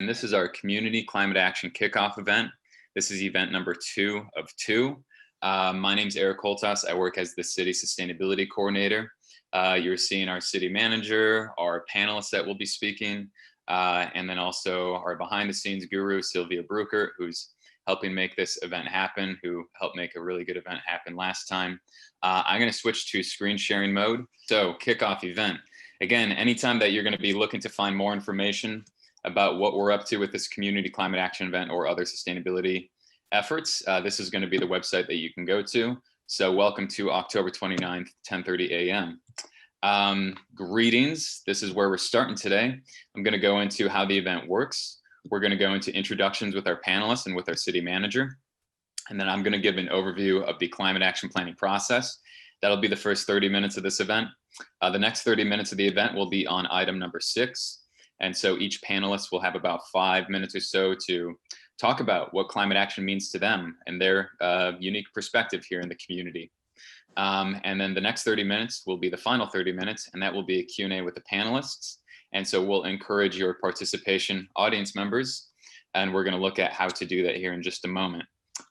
And this is our Community Climate Action Kickoff event. This is event number 2 of 2. My name is Eric Holtas. I work as the City Sustainability Coordinator. You're seeing our City Manager, our panelists that will be speaking, and then also our behind the scenes guru, Sylvia Bruckert, who's helping make this event happen, who helped make a really good event happen last time. I'm going to switch to screen sharing mode. So kickoff event. Again, anytime that you're going to be looking to find more information about what we're up to with this community climate action event or other sustainability efforts, this is going to be the website that you can go to. So welcome to October 29th, 10:30 a.m. Greetings. This is where we're starting today. I'm going to go into how the event works. We're going to go into introductions with our panelists and with our city manager. And then I'm going to give an overview of the climate action planning process. That'll be the first 30 minutes of this event. The next 30 minutes of the event will be on item number 6. And so each panelist will have about 5 minutes or so to talk about what climate action means to them and their unique perspective here in the community. And then the next 30 minutes will be the final 30 minutes, and that will be a Q&A with the panelists. And so we'll encourage your participation, audience members, and we're going to look at how to do that here in just a moment.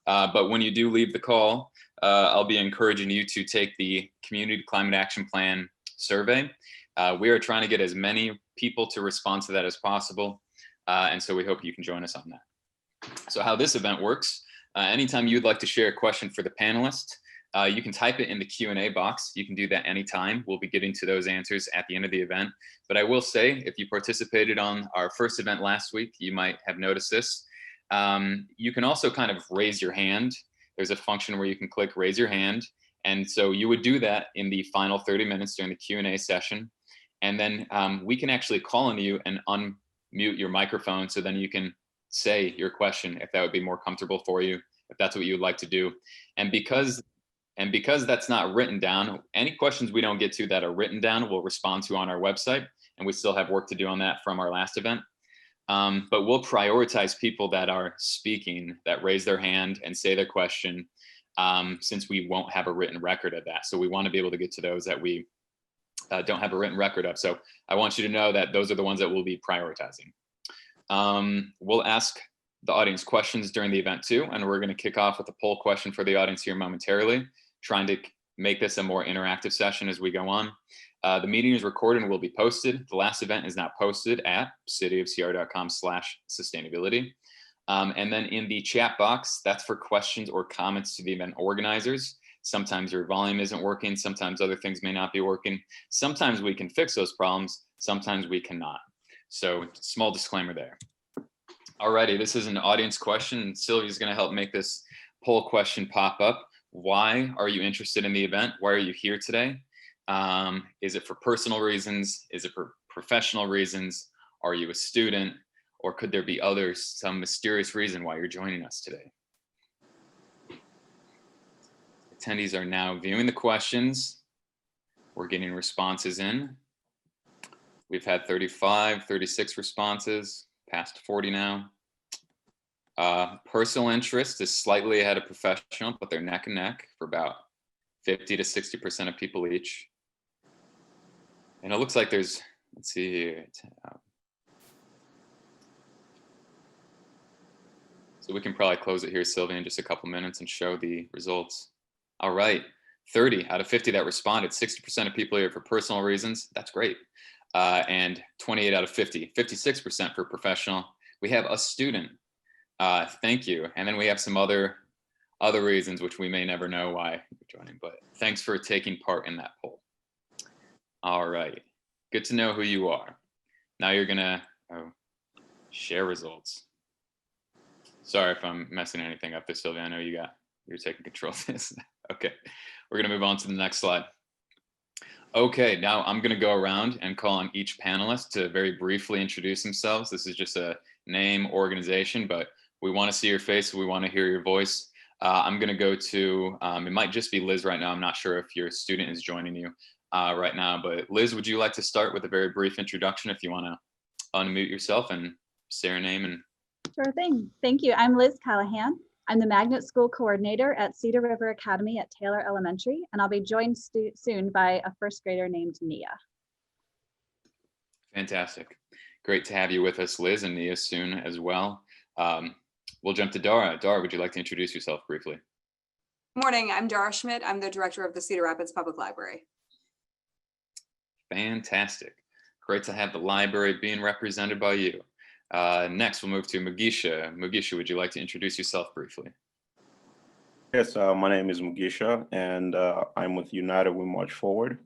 But when you do leave the call, I'll be encouraging you to take the Community Climate Action Plan survey. We are trying to get as many people to respond to that as possible. And so we hope you can join us on that. So how this event works, anytime you'd like to share a question for the panelists, you can type it in the Q&A box. You can do that anytime. We'll be getting to those answers at the end of the event. But I will say, if you participated on our first event last week, you might have noticed this. You can also kind of raise your hand. There's a function where you can click raise your hand. And so you would do that in the final 30 minutes during the Q&A session. And then we can actually call on you and unmute your microphone, so then you can say your question if that would be more comfortable for you, if that's what you would like to do. And because that's not written down, any questions we don't get to that are written down, we'll respond to on our website. And we still have work to do on that from our last event. But we'll prioritize people that are speaking, that raise their hand and say their question, since we won't have a written record of that. So we want to be able to get to those that we don't have a written record of. So I want you to know that those are the ones that we'll be prioritizing. We'll ask the audience questions during the event too, and we're going to kick off with a poll question for the audience here momentarily, trying to make this a more interactive session as we go on. The meeting is recorded and will be posted. The last event is now posted at cityofcr.com/sustainability. And then in the chat box, that's for questions or comments to the event organizers. Sometimes your volume isn't working. Sometimes other things may not be working. Sometimes we can fix those problems. Sometimes we cannot. So small disclaimer there. Alrighty, this is an audience question. Sylvia's going to help make this poll question pop up. Why are you interested in the event? Why are you here today? Is it for personal reasons? Is it for professional reasons? Are you a student? Or could there be some mysterious reason why you're joining us today? Attendees are now viewing the questions. We're getting responses in. We've had 35, 36 responses, past 40 now. Personal interest is slightly ahead of professional, but they're neck and neck for about 50 to 60% of people each. And it looks like there's, let's see here. So we can probably close it here, Sylvia, in just a couple minutes and show the results. All right, 30 out of 50 that responded, 60% of people here for personal reasons. That's great. And 28 out of 50, 56% for professional. We have a student. Thank you. And then we have some other reasons, which we may never know why you're joining, but thanks for taking part in that poll. All right, good to know who you are. Now you're gonna share results. Sorry if I'm messing anything up there, Sylvia. I know you're taking control of this. Okay, we're gonna move on to the next slide. Okay, now I'm gonna go around and call on each panelist to very briefly introduce themselves. This is just a name, organization, but we wanna see your face, we wanna hear your voice. I'm gonna go to, it might just be Liz right now. I'm not sure if your student is joining you right now, but Liz, would you like to start with a very brief introduction if you wanna unmute yourself and say your name? And Sure thing. Thank you. I'm Liz Callahan. I'm the Magnet School Coordinator at Cedar River Academy at Taylor Elementary, and I'll be joined soon by a first grader named Nia. Fantastic. Great to have you with us, Liz, and Nia soon as well. We'll jump to Dara. Dara, would you like to introduce yourself briefly? Morning, I'm Dara Schmidt. I'm the director of the Cedar Rapids Public Library. Fantastic. Great to have the library being represented by you. Next, we'll move to Mugisha. Mugisha, would you like to introduce yourself briefly? Yes, my name is Mugisha, and I'm with United We March Forward.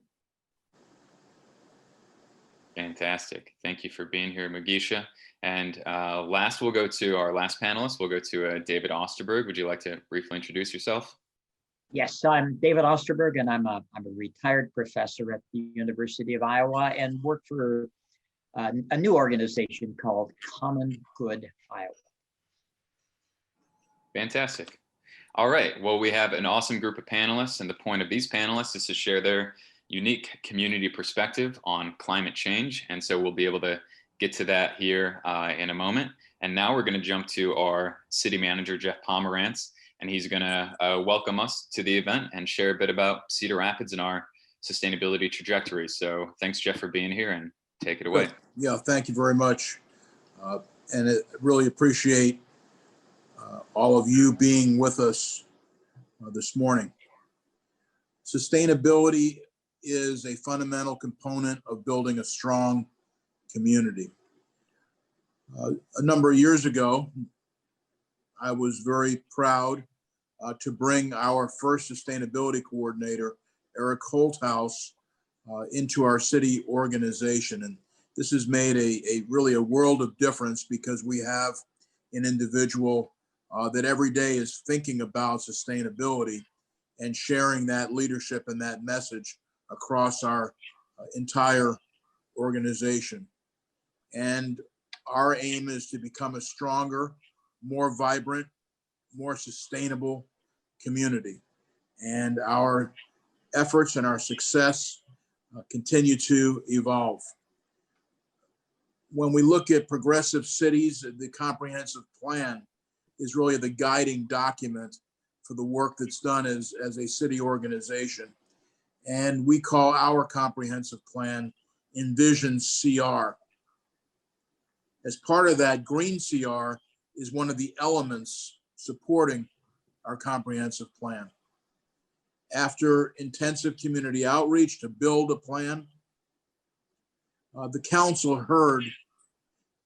Fantastic. Thank you for being here, Mugisha. And last, we'll go to our last panelist. We'll go to David Osterberg. Would you like to briefly introduce yourself? Yes, I'm David Osterberg, and I'm a retired professor at the University of Iowa and work for a new organization called Common Good Iowa. Fantastic. All right. Well, we have an awesome group of panelists, and the point of these panelists is to share their unique community perspective on climate change. And so we'll be able to get to that here in a moment. And now we're going to jump to our city manager, Jeff Pomerantz, and he's going to welcome us to the event and share a bit about Cedar Rapids and our sustainability trajectory. So thanks, Jeff, for being here, and take it away. Yeah, thank you very much. And I really appreciate all of you being with us this morning. Sustainability is a fundamental component of building a strong community. A number of years ago, I was very proud to bring our first sustainability coordinator, Eric Holthaus, into our city organization. And this has made really a world of difference, because we have an individual that every day is thinking about sustainability and sharing that leadership and that message across our entire organization. And our aim is to become a stronger, more vibrant, more sustainable community. And our efforts and our success continue to evolve. When we look at progressive cities, the comprehensive plan is really the guiding document for the work that's done as a city organization. And we call our comprehensive plan Envision CR. As part of that, Green CR is one of the elements supporting our comprehensive plan. After intensive community outreach to build a plan, the council heard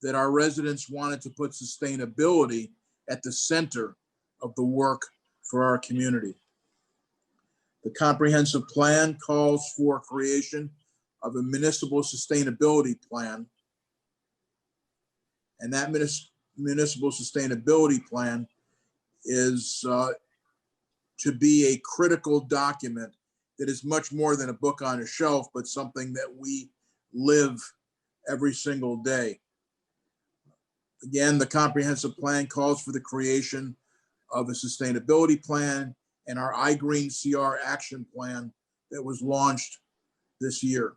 that our residents wanted to put sustainability at the center of the work for our community. The comprehensive plan calls for creation of a municipal sustainability plan, and that municipal sustainability plan is to be a critical document that is much more than a book on a shelf, but something that we live every single day. Again, the comprehensive plan calls for the creation of a sustainability plan and our iGreen CR action plan that was launched this year.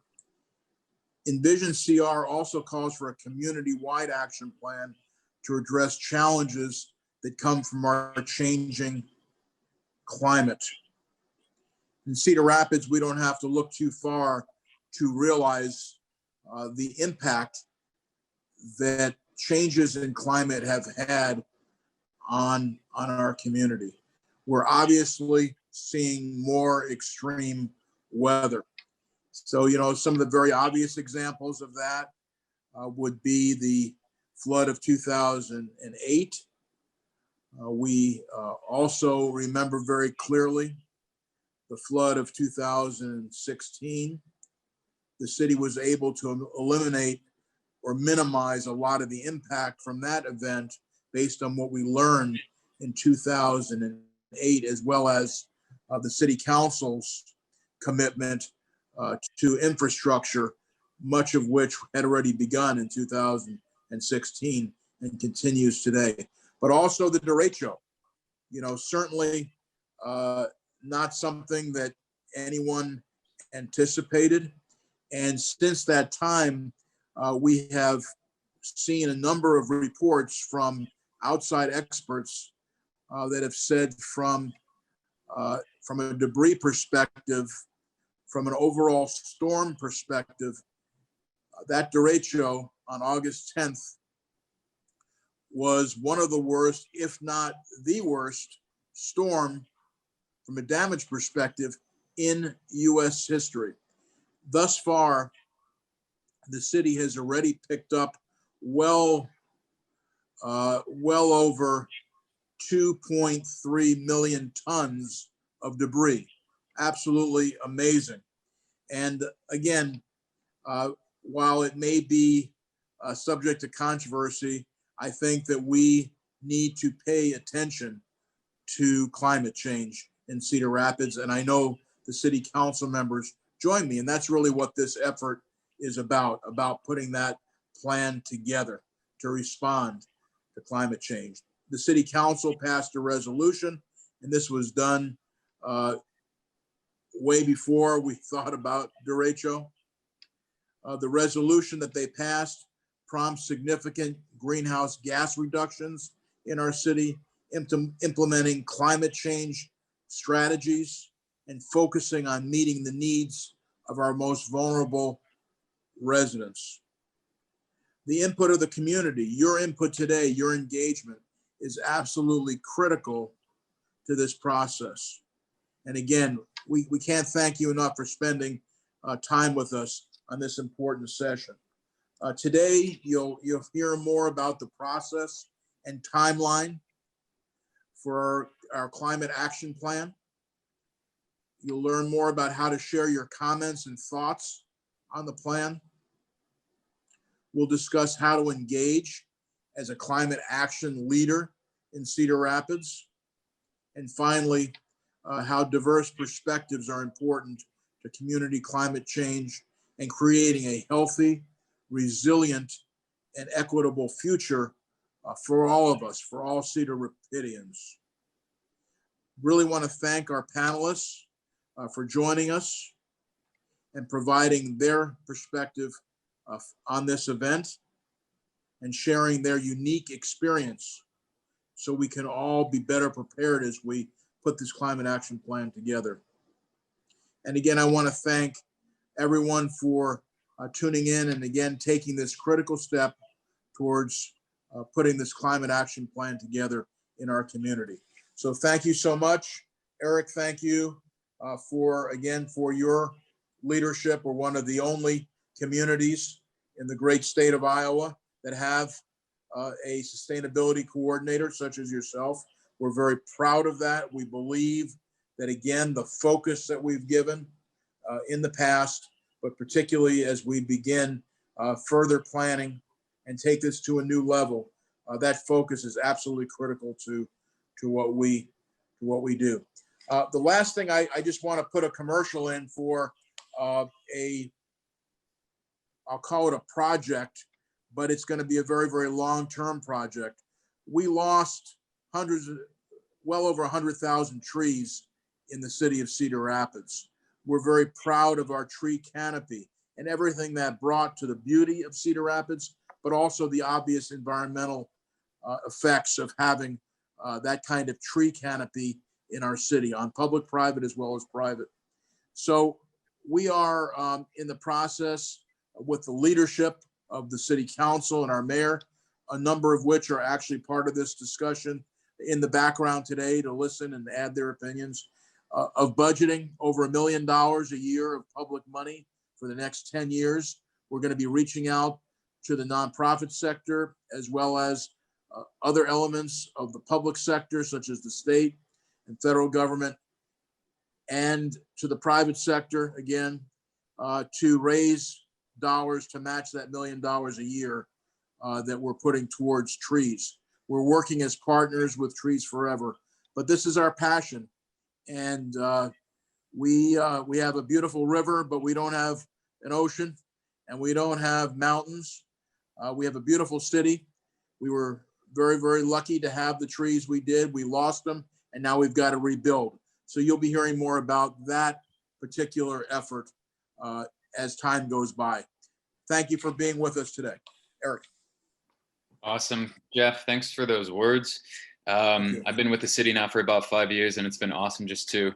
Envision CR also calls for a community-wide action plan to address challenges that come from our changing climate. In Cedar Rapids, we don't have to look too far to realize the impact that changes in climate have had on our community. We're obviously seeing more extreme weather. So, some of the very obvious examples of that would be the flood of 2008. We also remember very clearly the flood of 2016. The city was able to eliminate or minimize a lot of the impact from that event based on what we learned in 2008, as well as the city council's commitment to infrastructure, much of which had already begun in 2016 and continues today. But also the derecho, certainly not something that anyone anticipated. And since that time, we have seen a number of reports from outside experts that have said from a debris perspective, from an overall storm perspective, that derecho on August 10th was one of the worst, if not the worst, storm from a damage perspective in US history. Thus far, the city has already picked up well over 2.3 million tons of debris. Absolutely amazing. And again, while it may be subject to controversy, I think that we need to pay attention to climate change in Cedar Rapids. And I know the city council members join me, and that's really what this effort is about putting that plan together to respond to climate change. The city council passed a resolution, and this was done way before we thought about derecho. The resolution that they passed prompts significant greenhouse gas reductions in our city, implementing climate change strategies and focusing on meeting the needs of our most vulnerable residents. The input of the community, your input today, your engagement is absolutely critical to this process. And again, we can't thank you enough for spending time with us on this important session. Today, you'll hear more about the process and timeline for our climate action plan. You'll learn more about how to share your comments and thoughts on the plan. We'll discuss how to engage as a climate action leader in Cedar Rapids. And finally, how diverse perspectives are important to community climate change and creating a healthy, resilient, and equitable future for all of us, for all Cedar Rapidians. Really want to thank our panelists for joining us and providing their perspective on this event and sharing their unique experience so we can all be better prepared as we put this climate action plan together. And again, I want to thank everyone for tuning in and again, taking this critical step towards putting this climate action plan together in our community. So thank you so much. Eric, thank you for your leadership. We're one of the only communities in the great state of Iowa that have a sustainability coordinator such as yourself. We're very proud of that. We believe that, again, the focus that we've given in the past, but particularly as we begin further planning and take this to a new level, that focus is absolutely critical to what we do. The last thing I just want to put a commercial in for I'll call it a project, but it's going to be a very, very long-term project. We lost well over 100,000 trees in the city of Cedar Rapids. We're very proud of our tree canopy and everything that brought to the beauty of Cedar Rapids, but also the obvious environmental effects of having that kind of tree canopy in our city on public, private, as well as private. So we are in the process with the leadership of the city council and our mayor, a number of which are actually part of this discussion in the background today to listen and add their opinions, of budgeting over $1 million a year of public money for the next 10 years. We're going to be reaching out to the nonprofit sector as well as other elements of the public sector, such as the state and federal government, and to the private sector, again, to raise dollars to match that $1 million a year that we're putting towards trees. We're working as partners with Trees Forever, but this is our passion. And we have a beautiful river, but we don't have an ocean and we don't have mountains. We have a beautiful city. We were very, very lucky to have the trees we did. We lost them and now we've got to rebuild. So you'll be hearing more about that particular effort as time goes by. Thank you for being with us today. Eric. Awesome. Jeff, thanks for those words. I've been with the city now for about 5 years, and it's been awesome just to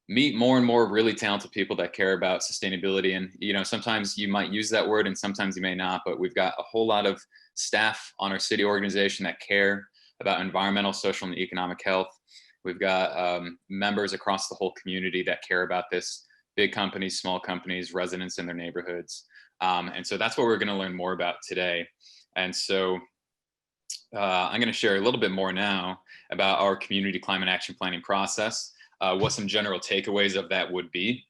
meet more and more really talented people that care about sustainability. And, sometimes you might use that word and sometimes you may not, but we've got a whole lot of staff on our city organization that care about environmental, social, and economic health. We've got members across the whole community that care about this, big companies, small companies, residents in their neighborhoods. And so that's what we're going to learn more about today. And so I'm going to share a little bit more now about our community climate action planning process, what some general takeaways of that would be,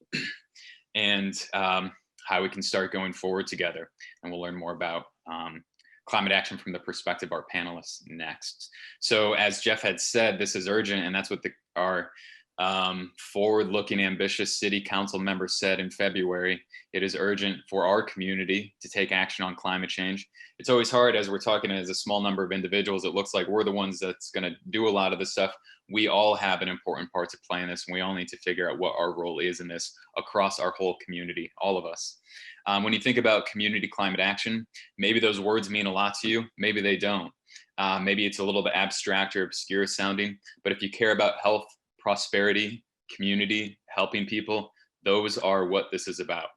and how we can start going forward together. And we'll learn more about climate action from the perspective of our panelists next. So as Jeff had said, this is urgent, and that's what our forward-looking, ambitious city council members said in February. It is urgent for our community to take action on climate change. It's always hard as we're talking as a small number of individuals. It looks like we're the ones that's going to do a lot of this stuff. We all have an important part to play in this, and we all need to figure out what our role is in this across our whole community, all of us. When you think about community climate action, maybe those words mean a lot to you, maybe they don't. Maybe it's a little bit abstract or obscure sounding, but if you care about health, prosperity, community, helping people, those are what this is about.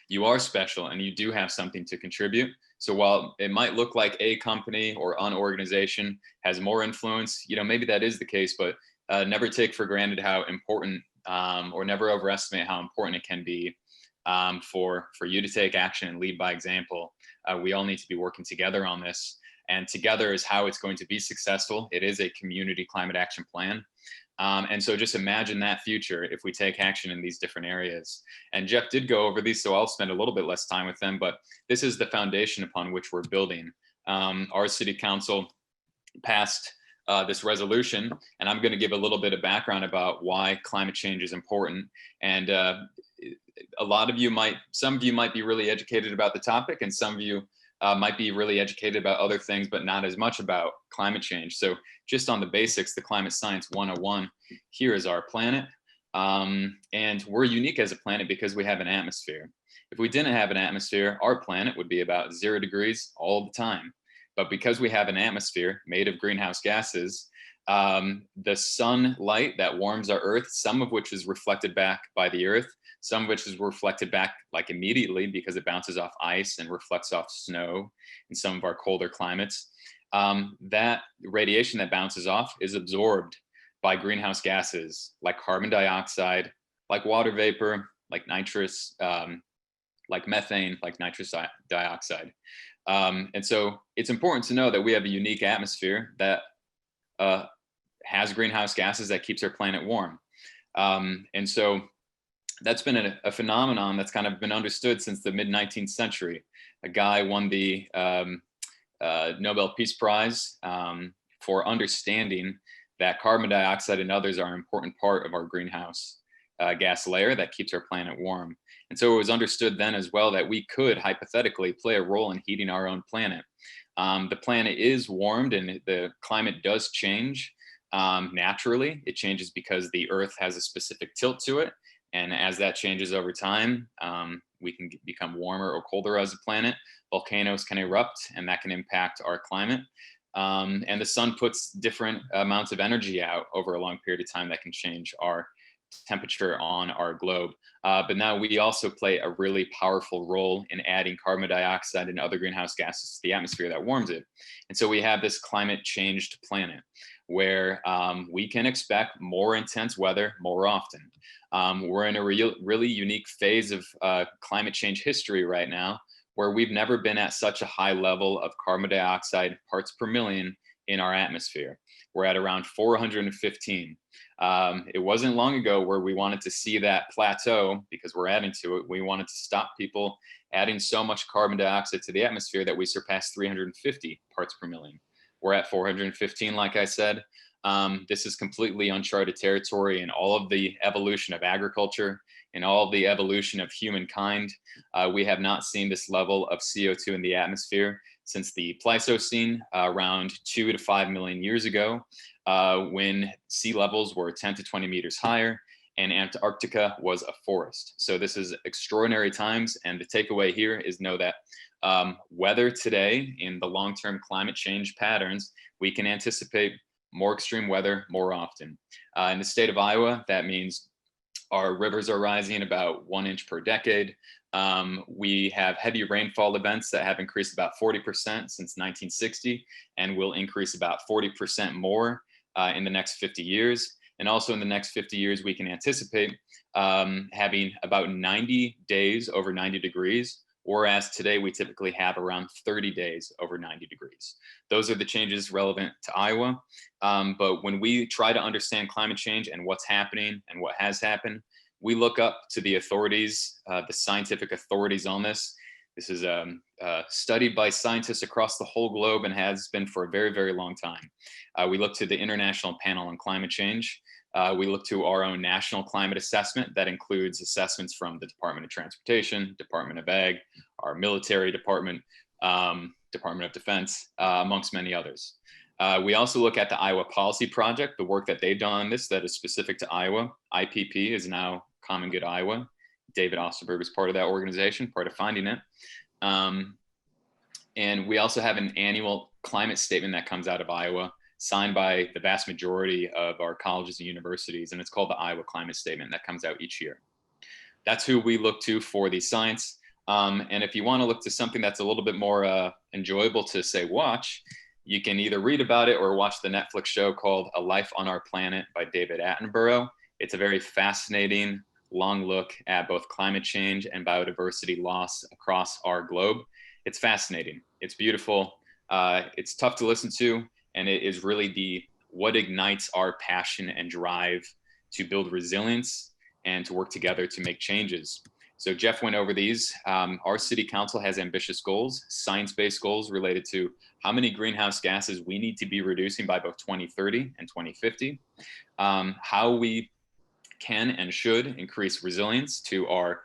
You are special and you do have something to contribute. So while it might look like a company or an organization has more influence, maybe that is the case, but never take for granted how important or never overestimate how important it can be for you to take action and lead by example. We all need to be working together on this, and together is how it's going to be successful. It is a community climate action plan. And so just imagine that future if we take action in these different areas. And Jeff did go over these, so I'll spend a little bit less time with them, but this is the foundation upon which we're building. Our city council passed this resolution, and I'm going to give a little bit of background about why climate change is important. And some of you might be really educated about the topic, and some of you might be really educated about other things, but not as much about climate change. So just on the basics, the Climate Science 101, here is our planet. And we're unique as a planet because we have an atmosphere. If we didn't have an atmosphere, our planet would be about 0 degrees all the time. But because we have an atmosphere made of greenhouse gases, the sunlight that warms our Earth, some of which is reflected back by the Earth, some of which is reflected back like immediately because it bounces off ice and reflects off snow in some of our colder climates. That radiation that bounces off is absorbed by greenhouse gases like carbon dioxide, like water vapor, like nitrous, like methane, like nitrous dioxide. And so it's important to know that we have a unique atmosphere that has greenhouse gases that keeps our planet warm. And so that's been a phenomenon that's kind of been understood since the mid-19th century. A guy won the Nobel Peace Prize for understanding that carbon dioxide and others are an important part of our greenhouse gas layer that keeps our planet warm. And so it was understood then as well that we could hypothetically play a role in heating our own planet. The planet is warmed and the climate does change naturally. It changes because the Earth has a specific tilt to it. And as that changes over time, we can become warmer or colder as a planet. Volcanoes can erupt and that can impact our climate. And the sun puts different amounts of energy out over a long period of time that can change our temperature on our globe. But now we also play a really powerful role in adding carbon dioxide and other greenhouse gases to the atmosphere that warms it. And so we have this climate changed planet where we can expect more intense weather more often. We're in a really unique phase of climate change history right now, where we've never been at such a high level of carbon dioxide parts per million in our atmosphere. We're at around 415. It wasn't long ago where we wanted to see that plateau because we're adding to it. We wanted to stop people adding so much carbon dioxide to the atmosphere that we surpassed 350 parts per million. We're at 415, like I said. This is completely uncharted territory in all of the evolution of agriculture, in all of the evolution of humankind. We have not seen this level of CO2 in the atmosphere since the Pleistocene around 2 to 5 million years ago, when sea levels were 10 to 20 meters higher and Antarctica was a forest. So this is extraordinary times. And the takeaway here is know that weather today in the long-term climate change patterns, we can anticipate more extreme weather more often. In the state of Iowa, that means our rivers are rising about 1 inch per decade. We have heavy rainfall events that have increased about 40% since 1960 and will increase about 40% more in the next 50 years. And also in the next 50 years, we can anticipate having about 90 days over 90 degrees, whereas today we typically have around 30 days over 90 degrees. Those are the changes relevant to Iowa. But when we try to understand climate change and what's happening and what has happened, we look up to the authorities, the scientific authorities on this. This is studied by scientists across the whole globe and has been for a very, very long time. We look to the International Panel on Climate Change. We look to our own national climate assessment that includes assessments from the Department of Transportation, Department of Ag, our military department, Department of Defense, amongst many others. We also look at the Iowa Policy Project, the work that they've done on this that is specific to Iowa. IPP is now Common Good Iowa. David Osterberg is part of that organization, part of finding it. And we also have an annual climate statement that comes out of Iowa, signed by the vast majority of our colleges and universities, and it's called the Iowa Climate Statement that comes out each year. That's who we look to for the science. And if you want to look to something that's a little bit more enjoyable to say watch, you can either read about it or watch the Netflix show called A Life on Our Planet by David Attenborough. It's a very fascinating, long look at both climate change and biodiversity loss across our globe. It's fascinating. It's beautiful. It's tough to listen to, and it is really what ignites our passion and drive to build resilience and to work together to make changes. So Jeff went over these. Our city council has ambitious goals, science-based goals related to how many greenhouse gases we need to be reducing by both 2030 and 2050, how we can and should increase resilience to our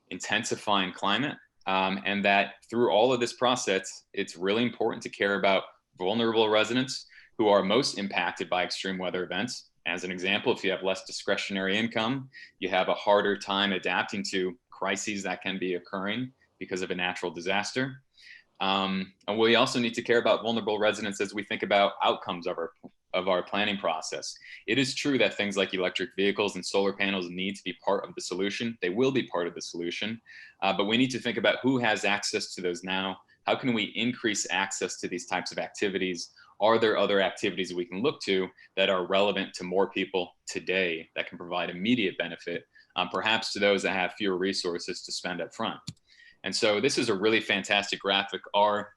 intensifying climate, and that through all of this process, it's really important to care about vulnerable residents who are most impacted by extreme weather events. As an example, if you have less discretionary income, you have a harder time adapting to crises that can be occurring because of a natural disaster. And we also need to care about vulnerable residents as we think about outcomes of our planning process. It is true that things like electric vehicles and solar panels need to be part of the solution. They will be part of the solution, but we need to think about who has access to those now. How can we increase access to these types of activities? Are there other activities we can look to that are relevant to more people today that can provide immediate benefit, perhaps to those that have fewer resources to spend up front? And so this is a really fantastic graphic our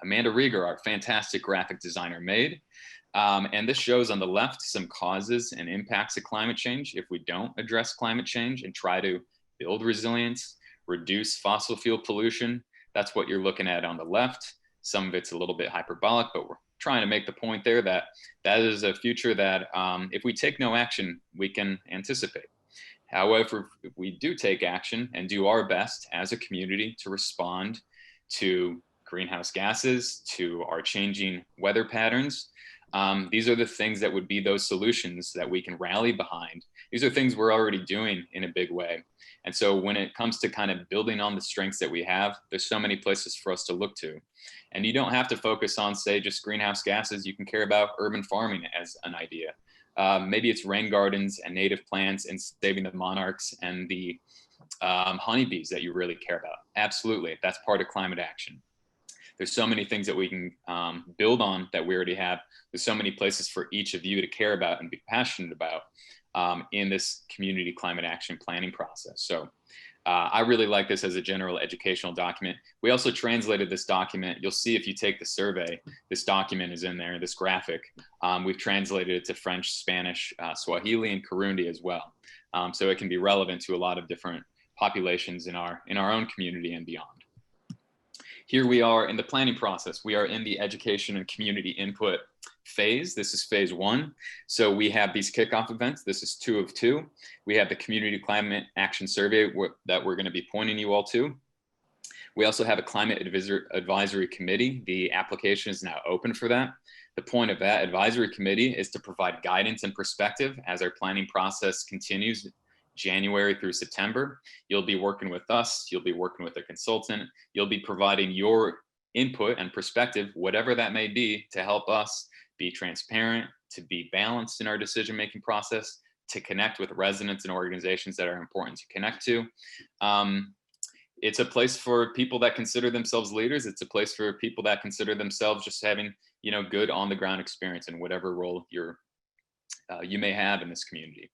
Amanda Rieger, our fantastic graphic designer, made. And this shows on the left some causes and impacts of climate change if we don't address climate change and try to build resilience, reduce fossil fuel pollution. That's what you're looking at on the left. Some of it's a little bit hyperbolic, but we're trying to make the point there that that is a future that if we take no action, we can anticipate. However, if we do take action and do our best as a community to respond to greenhouse gases, to our changing weather patterns, these are the things that would be those solutions that we can rally behind. These are things we're already doing in a big way. And so when it comes to kind of building on the strengths that we have, there's so many places for us to look to. And you don't have to focus on, say, just greenhouse gases. You can care about urban farming as an idea. Maybe it's rain gardens and native plants and saving the monarchs and the honeybees that you really care about. Absolutely, that's part of climate action. There's so many things that we can build on that we already have. There's so many places for each of you to care about and be passionate about in this community climate action planning process. So I really like this as a general educational document. We also translated this document. You'll see if you take the survey, this document is in there, this graphic. We've translated it to French, Spanish, Swahili, and Kirundi as well. So it can be relevant to a lot of different populations in our own community and beyond. Here we are in the planning process. We are in the education and community input phase. This is phase 1. So we have these kickoff events. This is 2 of 2. We have the community climate action survey that we're going to be pointing you all to. We also have a climate advisory committee. The application is now open for that. The point of that advisory committee is to provide guidance and perspective as our planning process continues January through September. You'll be working with us. You'll be working with a consultant. You'll be providing your input and perspective, whatever that may be, to help us be transparent, to be balanced in our decision-making process, to connect with residents and organizations that are important to connect to. It's a place for people that consider themselves leaders. It's a place for people that consider themselves just having, good on the ground experience in whatever role you may have in this community.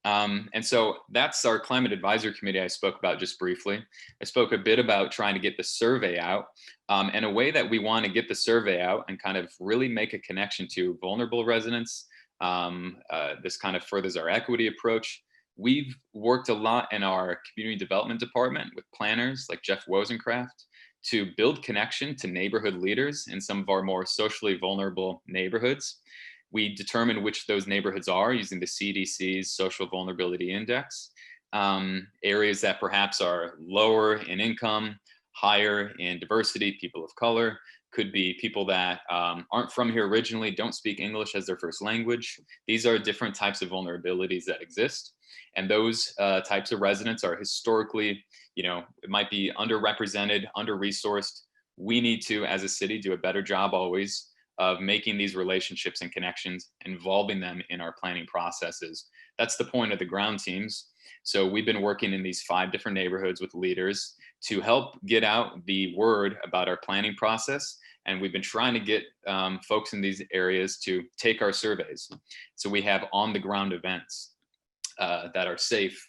And so that's our climate advisory committee I spoke about just briefly. I spoke a bit about trying to get the survey out, and a way that we want to get the survey out and kind of really make a connection to vulnerable residents. This kind of furthers our equity approach. We've worked a lot in our community development department with planners like Jeff Wozencraft to build connection to neighborhood leaders in some of our more socially vulnerable neighborhoods. We determine which those neighborhoods are using the CDC's Social Vulnerability Index. Areas that perhaps are lower in income, higher in diversity, people of color, could be people that aren't from here originally, don't speak English as their first language. These are different types of vulnerabilities that exist. And those types of residents are historically, it might be underrepresented, under-resourced. We need to, as a city, do a better job always of making these relationships and connections, involving them in our planning processes. That's the point of the ground teams. So we've been working in these 5 different neighborhoods with leaders to help get out the word about our planning process. And we've been trying to get folks in these areas to take our surveys. So we have on the ground events that are safe,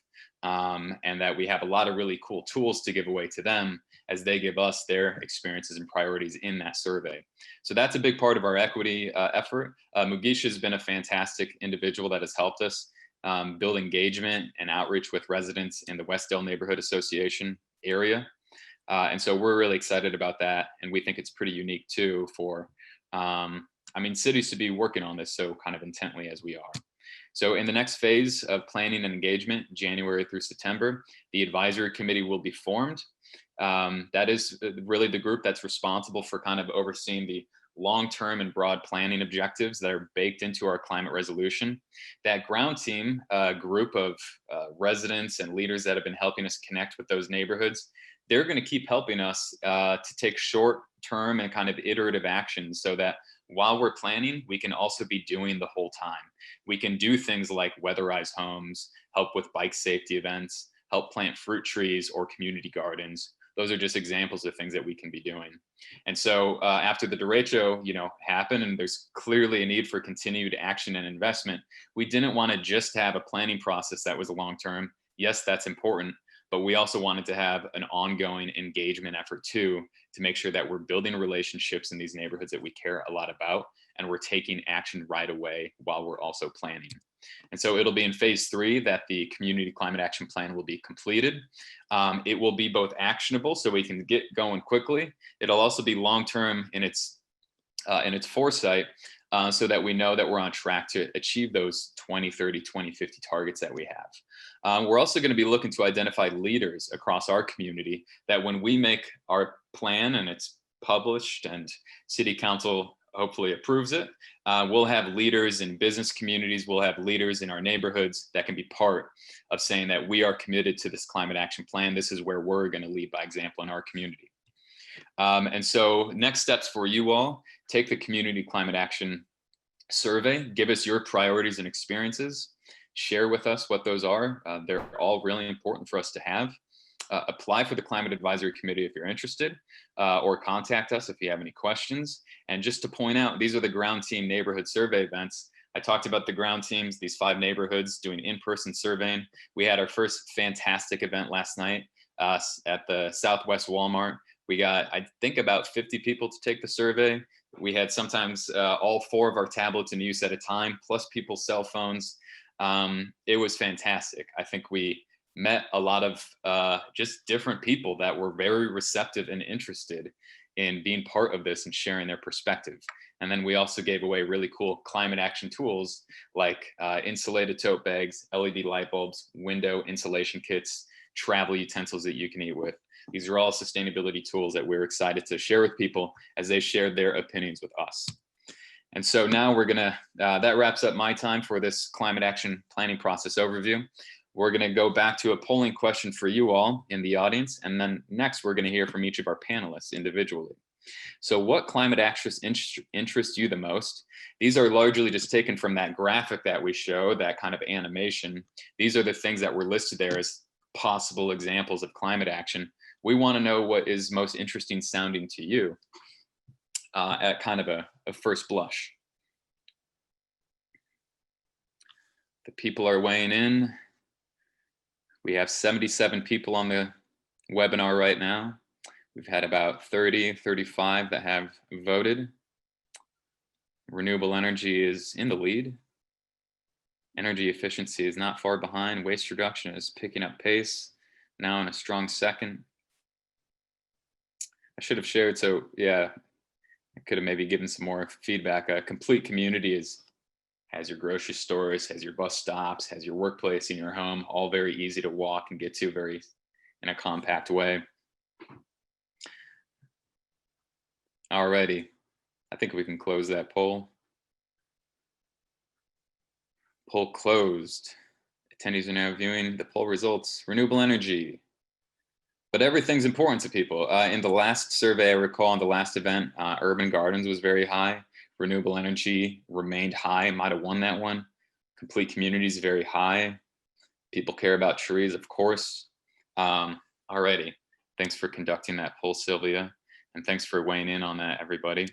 and that we have a lot of really cool tools to give away to them as they give us their experiences and priorities in that survey. So that's a big part of our equity effort. Mugisha has been a fantastic individual that has helped us build engagement and outreach with residents in the Westdale Neighborhood Association area. And so we're really excited about that. And we think it's pretty unique too for, cities to be working on this so kind of intently as we are. So in the next phase of planning and engagement, January through September, the advisory committee will be formed. That is really the group that's responsible for kind of overseeing the long-term and broad planning objectives that are baked into our climate resolution. That ground team group of residents and leaders that have been helping us connect with those neighborhoods, they're going to keep helping us to take short-term and kind of iterative actions so that while we're planning, we can also be doing the whole time. We can do things like weatherize homes, help with bike safety events, help plant fruit trees or community gardens. Those are just examples of things that we can be doing. And so after the derecho, happened, and there's clearly a need for continued action and investment, we didn't want to just have a planning process that was long-term. Yes, that's important, but we also wanted to have an ongoing engagement effort too, to make sure that we're building relationships in these neighborhoods that we care a lot about, and we're taking action right away while we're also planning. And so it'll be in phase 3 that the community climate action plan will be completed. It will be both actionable so we can get going quickly. It'll also be long-term in its foresight, so that we know that we're on track to achieve those 2030, 2050 targets that we have. We're also going to be looking to identify leaders across our community that when we make our plan and it's published and city council hopefully approves it, we'll have leaders in business communities, we'll have leaders in our neighborhoods that can be part of saying that we are committed to this climate action plan. This is where we're going to lead by example in our community. And so next steps for you all, take the community climate action survey, give us your priorities and experiences, share with us what those are. They're all really important for us to have. Apply for the Climate Advisory Committee if you're interested, or contact us if you have any questions. And just to point out, these are the ground team neighborhood survey events. I talked about the ground teams, these 5 neighborhoods doing in-person surveying. We had our first fantastic event last night at the Southwest Walmart. We got, I think, about 50 people to take the survey. We had sometimes all 4 of our tablets in use at a time, plus people's cell phones. It was fantastic. I think we met a lot of just different people that were very receptive and interested in being part of this and sharing their perspective. And then we also gave away really cool climate action tools like insulated tote bags, LED light bulbs, window insulation kits, travel utensils that you can eat with. These are all sustainability tools that we're excited to share with people as they share their opinions with us. And so now we're gonna, that wraps up my time for this climate action planning process overview. We're gonna go back to a polling question for you all in the audience. And then next we're gonna hear from each of our panelists individually. So what climate actions interest you the most? These are largely just taken from that graphic that we show, that kind of animation. These are the things that were listed there as possible examples of climate action. We want to know what is most interesting sounding to you at kind of a first blush. The people are weighing in. We have 77 people on the webinar right now. We've had about 30, 35 that have voted. Renewable energy is in the lead. Energy efficiency is not far behind. Waste reduction is picking up pace, now in a strong second. I should have shared, so yeah, I could have maybe given some more feedback. A complete community has your grocery stores, has your bus stops, has your workplace in your home, all very easy to walk and get to very in a compact way. Alrighty, I think we can close that poll. Poll closed. Attendees are now viewing the poll results. Renewable energy. But everything's important to people. In the last survey, I recall in the last event, urban gardens was very high. Renewable energy remained high, might have won that one. Complete communities very high. People care about trees, of course. Alrighty, thanks for conducting that poll, Sylvia. And thanks for weighing in on that, everybody.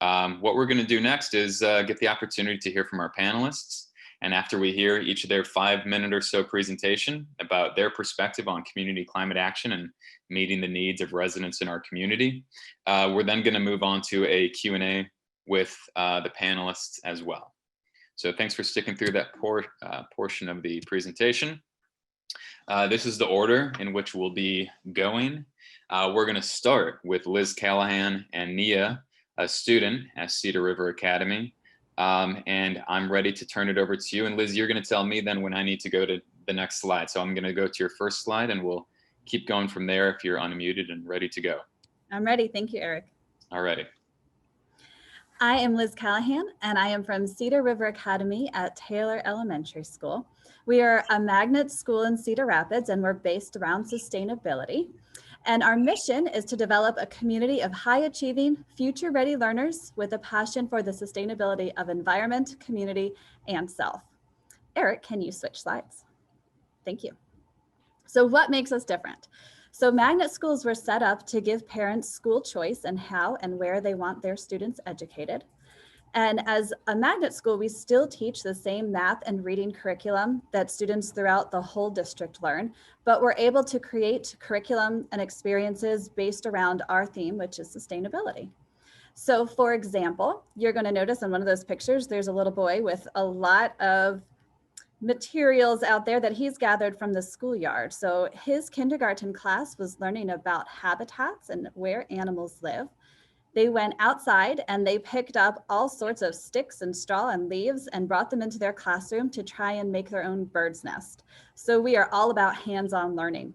What we're gonna do next is get the opportunity to hear from our panelists. And after we hear each of their 5-minute or so presentation about their perspective on community climate action and meeting the needs of residents in our community, we're then gonna move on to a Q&A with the panelists as well. So thanks for sticking through that portion of the presentation. This is the order in which we'll be going. We're gonna start with Liz Callahan and Nia, a student at Cedar River Academy. And I'm ready to turn it over to you. And Liz, you're gonna tell me then when I need to go to the next slide. So I'm gonna go to your first slide and we'll keep going from there if you're unmuted and ready to go. I'm ready. Thank you, Eric. All righty. I am Liz Callahan, and I am from Cedar River Academy at Taylor Elementary School. We are a magnet school in Cedar Rapids, and we're based around sustainability. And our mission is to develop a community of high-achieving, future-ready learners with a passion for the sustainability of environment, community, and self. Eric, can you switch slides? Thank you. So what makes us different? So magnet schools were set up to give parents school choice and how and where they want their students educated. And as a magnet school, we still teach the same math and reading curriculum that students throughout the whole district learn, but we're able to create curriculum and experiences based around our theme, which is sustainability. So for example, you're going to notice in one of those pictures, there's a little boy with a lot of materials out there that he's gathered from the schoolyard. So his kindergarten class was learning about habitats and where animals live. They went outside and they picked up all sorts of sticks and straw and leaves and brought them into their classroom to try and make their own bird's nest. So we are all about hands-on learning.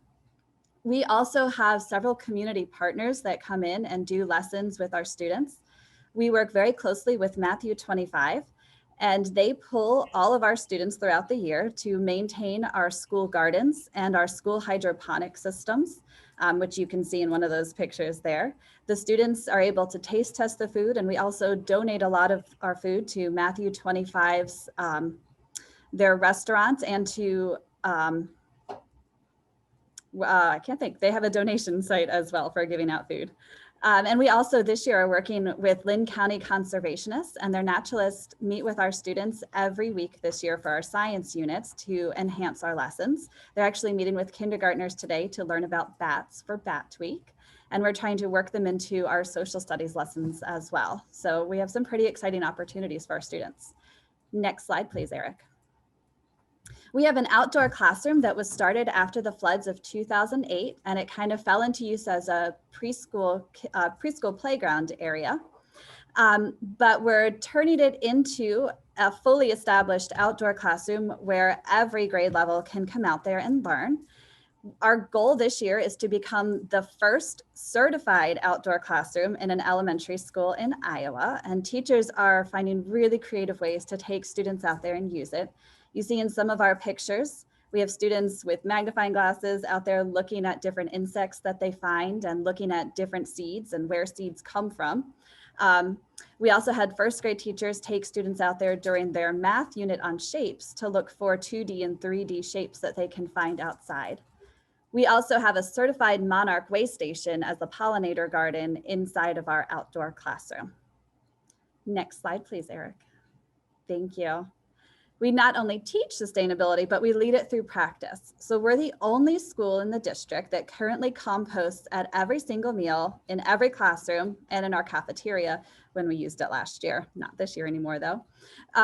We also have several community partners that come in and do lessons with our students. We work very closely with Matthew 25, and they pull all of our students throughout the year to maintain our school gardens and our school hydroponic systems, which you can see in one of those pictures there. The students are able to taste test the food, and we also donate a lot of our food to Matthew 25's, their restaurants, and to, I can't think, they have a donation site as well for giving out food. And we also this year are working with Lynn County Conservationists, and their naturalists meet with our students every week this year for our science units to enhance our lessons. They're actually meeting with kindergartners today to learn about bats for Bat Week. And we're trying to work them into our social studies lessons as well. So we have some pretty exciting opportunities for our students. Next slide, please, Eric. We have an outdoor classroom that was started after the floods of 2008, and it kind of fell into use as a preschool playground area. But we're turning it into a fully established outdoor classroom where every grade level can come out there and learn. Our goal this year is to become the first certified outdoor classroom in an elementary school in Iowa, and teachers are finding really creative ways to take students out there and use it. You see in some of our pictures, We have students with magnifying glasses out there looking at different insects that they find and looking at different seeds and where seeds come from. We also had first grade teachers take students out there during their math unit on shapes to look for 2D and 3D shapes that they can find outside. We also have a certified monarch way station as a pollinator garden inside of our outdoor classroom. Next slide, please, Eric. Thank you. We not only teach sustainability, but we lead it through practice. So we're the only school in the district that currently composts at every single meal, in every classroom, and in our cafeteria when we used it last year. Not this year anymore, though.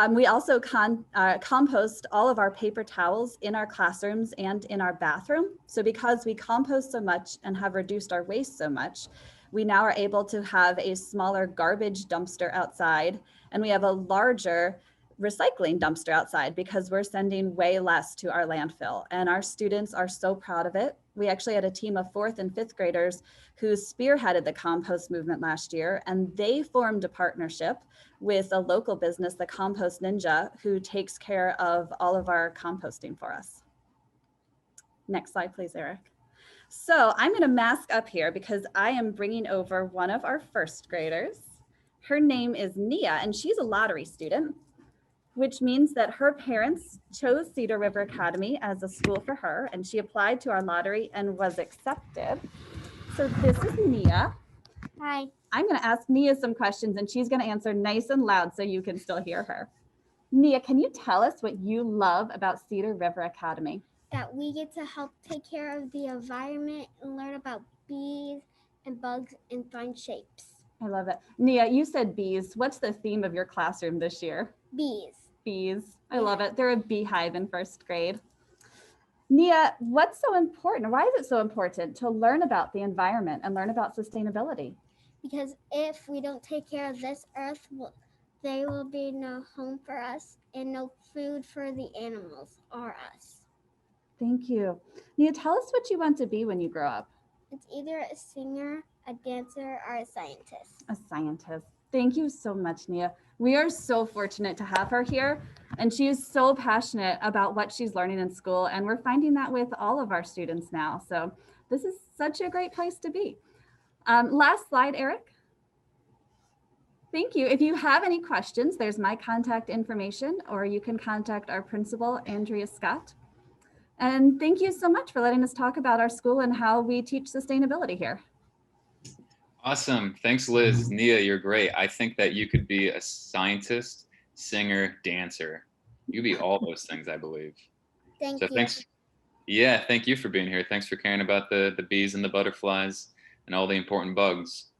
We also compost all of our paper towels in our classrooms and in our bathroom. So because we compost so much and have reduced our waste so much, we now are able to have a smaller garbage dumpster outside, and we have a larger recycling dumpster outside because we're sending way less to our landfill, and our students are so proud of it. We actually had a team of 4th and 5th graders who spearheaded the compost movement last year, and they formed a partnership with a local business, the Compost Ninja, who takes care of all of our composting for us. Next slide, please, Eric. So I'm going to mask up here because I am bringing over one of our first graders. Her name is Nia, and she's a lottery student, which means that her parents chose Cedar River Academy as a school for her, and she applied to our lottery and was accepted. So this is Nia. Hi. I'm going to ask Nia some questions, and she's going to answer nice and loud so you can still hear her. Nia, can you tell us what you love about Cedar River Academy? That we get to help take care of the environment and learn about bees and bugs and find shapes. I love it. Nia, you said bees. What's the theme of your classroom this year? Bees. Bees. I love it. They're a beehive in first grade. Nia, what's so important? Why is it so important to learn about the environment and learn about sustainability? Because if we don't take care of this earth, there will be no home for us and no food for the animals or us. Thank you. Nia, tell us what you want to be when you grow up. It's either a singer, a dancer, or a scientist. A scientist. Thank you so much, Nia. We are so fortunate to have her here, and she is so passionate about what she's learning in school, and we're finding that with all of our students now. So this is such a great place to be. Last slide, Eric. Thank you. If you have any questions, there's my contact information, or you can contact our principal, Andrea Scott. And thank you so much for letting us talk about our school and how we teach sustainability here. Awesome. Thanks, Liz. Nia, you're great. I think that you could be a scientist, singer, dancer. You could be all those things, I believe. Thank So you. thanks. Yeah, thank you for being here. Thanks for caring about the bees and the butterflies and all the important bugs.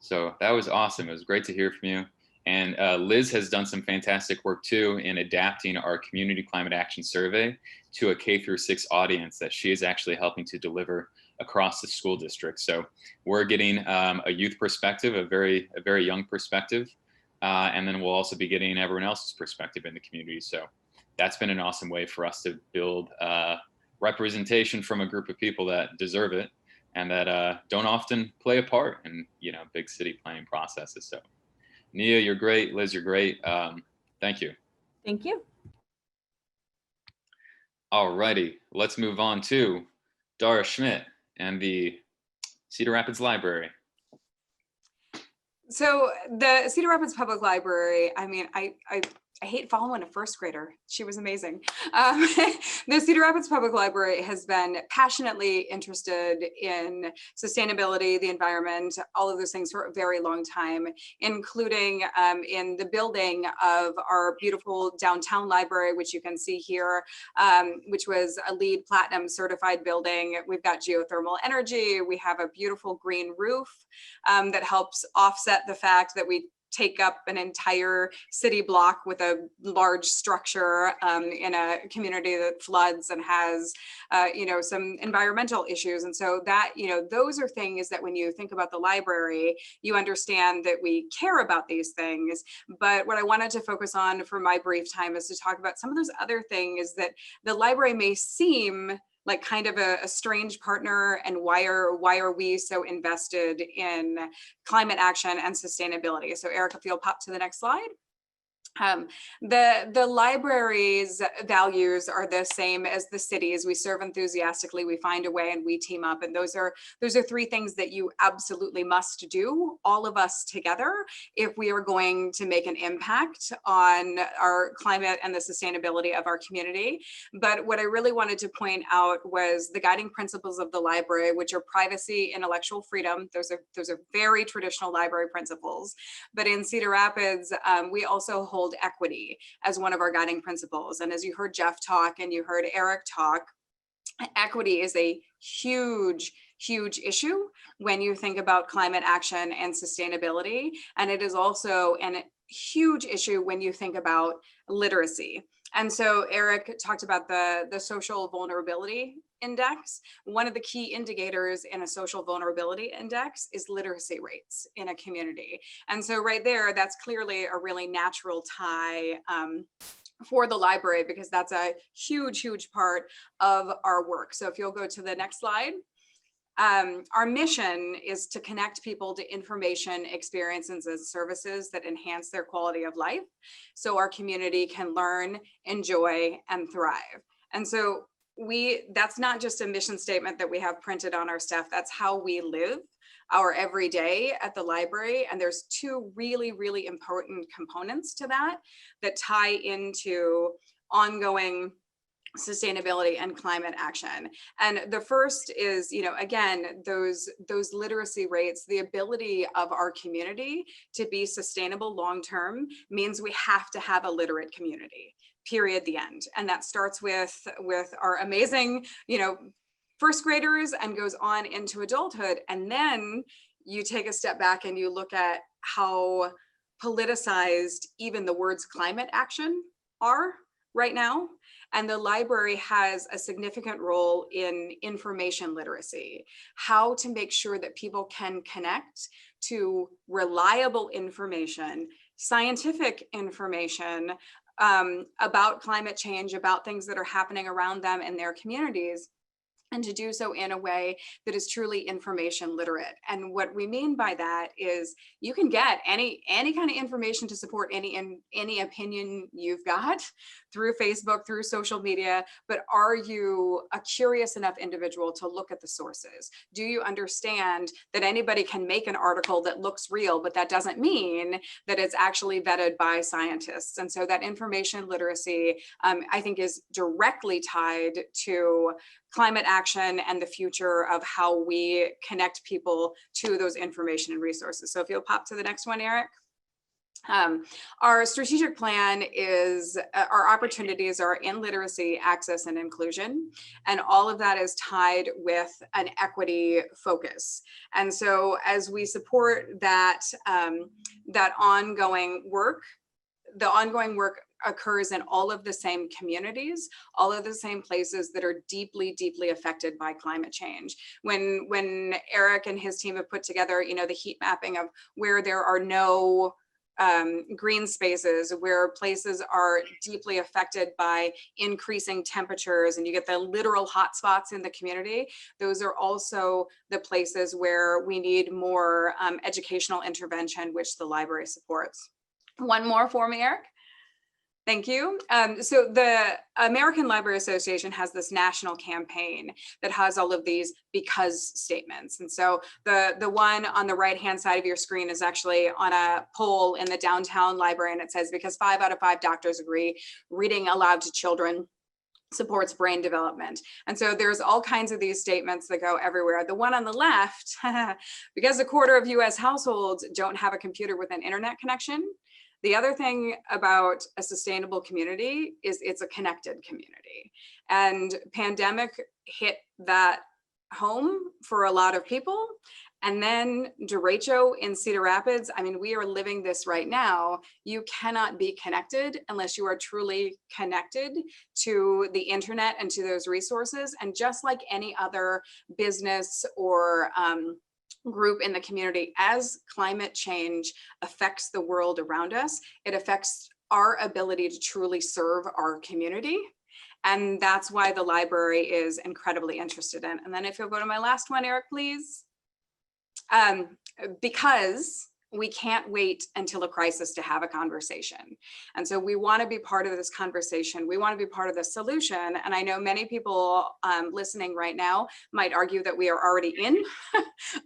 So that was awesome. It was great to hear from you. And Liz has done some fantastic work too in adapting our community climate action survey to a K-6 audience that she is actually helping to deliver across the school district. So we're getting a youth perspective, a very young perspective, and then we'll also be getting everyone else's perspective in the community. So that's been an awesome way for us to build representation from a group of people that deserve it and that don't often play a part in big city planning processes. So Nia, you're great. Liz, you're great. Thank you. Thank you. All righty, let's move on to Dara Schmidt and the Cedar Rapids Library. So the Cedar Rapids Public Library, I mean, I hate following a first grader. She was amazing. The Cedar Rapids Public Library has been passionately interested in sustainability, the environment, all of those things for a very long time, including in the building of our beautiful downtown library, which you can see here, which was a LEED Platinum certified building. We've got geothermal energy. We have a beautiful green roof that helps offset the fact that we take up an entire city block with a large structure in a community that floods and has, some environmental issues. And so that, those are things that when you think about the library, you understand that we care about these things. But what I wanted to focus on for my brief time is to talk about some of those other things that the library may seem like kind of a strange partner, and why are we so invested in climate action and sustainability? So Erica, if you'll pop to the next slide. The library's values are the same as the city's. We serve enthusiastically, we find a way, and we team up. And those are three things that you absolutely must do, all of us together, if we are going to make an impact on our climate and the sustainability of our community. But what I really wanted to point out was the guiding principles of the library, which are privacy, intellectual freedom. Those are very traditional library principles. But in Cedar Rapids, we also hold equity as one of our guiding principles. And as you heard Jeff talk and you heard Eric talk, equity is a huge issue when you think about climate action and sustainability. And it is also a huge issue when you think about literacy. And so Eric talked about the social vulnerability index. One of the key indicators in a social vulnerability index is literacy rates in a community. And so right there, that's clearly a really natural tie for the library, because that's a huge part of our work. So if you'll go to the next slide. Our mission is to connect people to information, experiences, and services that enhance their quality of life so our community can learn, enjoy, and thrive. And so that's not just a mission statement that we have printed on our stuff, that's how we live our everyday at the library. And there's two really important components to that tie into ongoing sustainability and climate action. And the first is, again, those literacy rates, the ability of our community to be sustainable long-term means we have to have a literate community, period, the end. And that starts with our amazing, first graders and goes on into adulthood. And then you take a step back and you look at how politicized even the words climate action are right now. And the library has a significant role in information literacy, how to make sure that people can connect to reliable information, scientific information about climate change, about things that are happening around them in their communities, and to do so in a way that is truly information literate. And what we mean by that is you can get any kind of information to support any opinion you've got through Facebook, through social media, but are you a curious enough individual to look at the sources? Do you understand that anybody can make an article that looks real, but that doesn't mean that it's actually vetted by scientists? And so that information literacy, I think, is directly tied to climate action and the future of how we connect people to those information and resources. So if you'll pop to the next one, Eric. Our strategic plan is, our opportunities are in literacy, access, and inclusion. And all of that is tied with an equity focus. And so as we support that, that ongoing work, the ongoing work occurs in all of the same communities, all of the same places that are deeply affected by climate change. When Eric and his team have put together, the heat mapping of where there are no green spaces, where places are deeply affected by increasing temperatures, and you get the literal hot spots in the community, those are also the places where we need more educational intervention, which the library supports. One more for me, Eric. Thank you. So the American Library Association has this national campaign that has all of these because statements. And so the one on the right-hand side of your screen is actually on a poll in the downtown library, and it says, because 5 out of 5 doctors agree reading aloud to children supports brain development. And so there's all kinds of these statements that go everywhere. The one on the left, because 1/4 of US households don't have a computer with an internet connection. The other thing about a sustainable community is it's a connected community. And pandemic hit that home for a lot of people. And then derecho in Cedar Rapids, I mean, we are living this right now. You cannot be connected unless you are truly connected to the internet and to those resources. And just like any other business or group in the community, as climate change affects the world around us, it affects our ability to truly serve our community. And that's why the library is incredibly interested in. And then if you'll go to my last one, Eric, please. Because We can't wait until a crisis to have a conversation. And so we want to be part of this conversation. We want to be part of the solution. And I know many people listening right now might argue that we are already in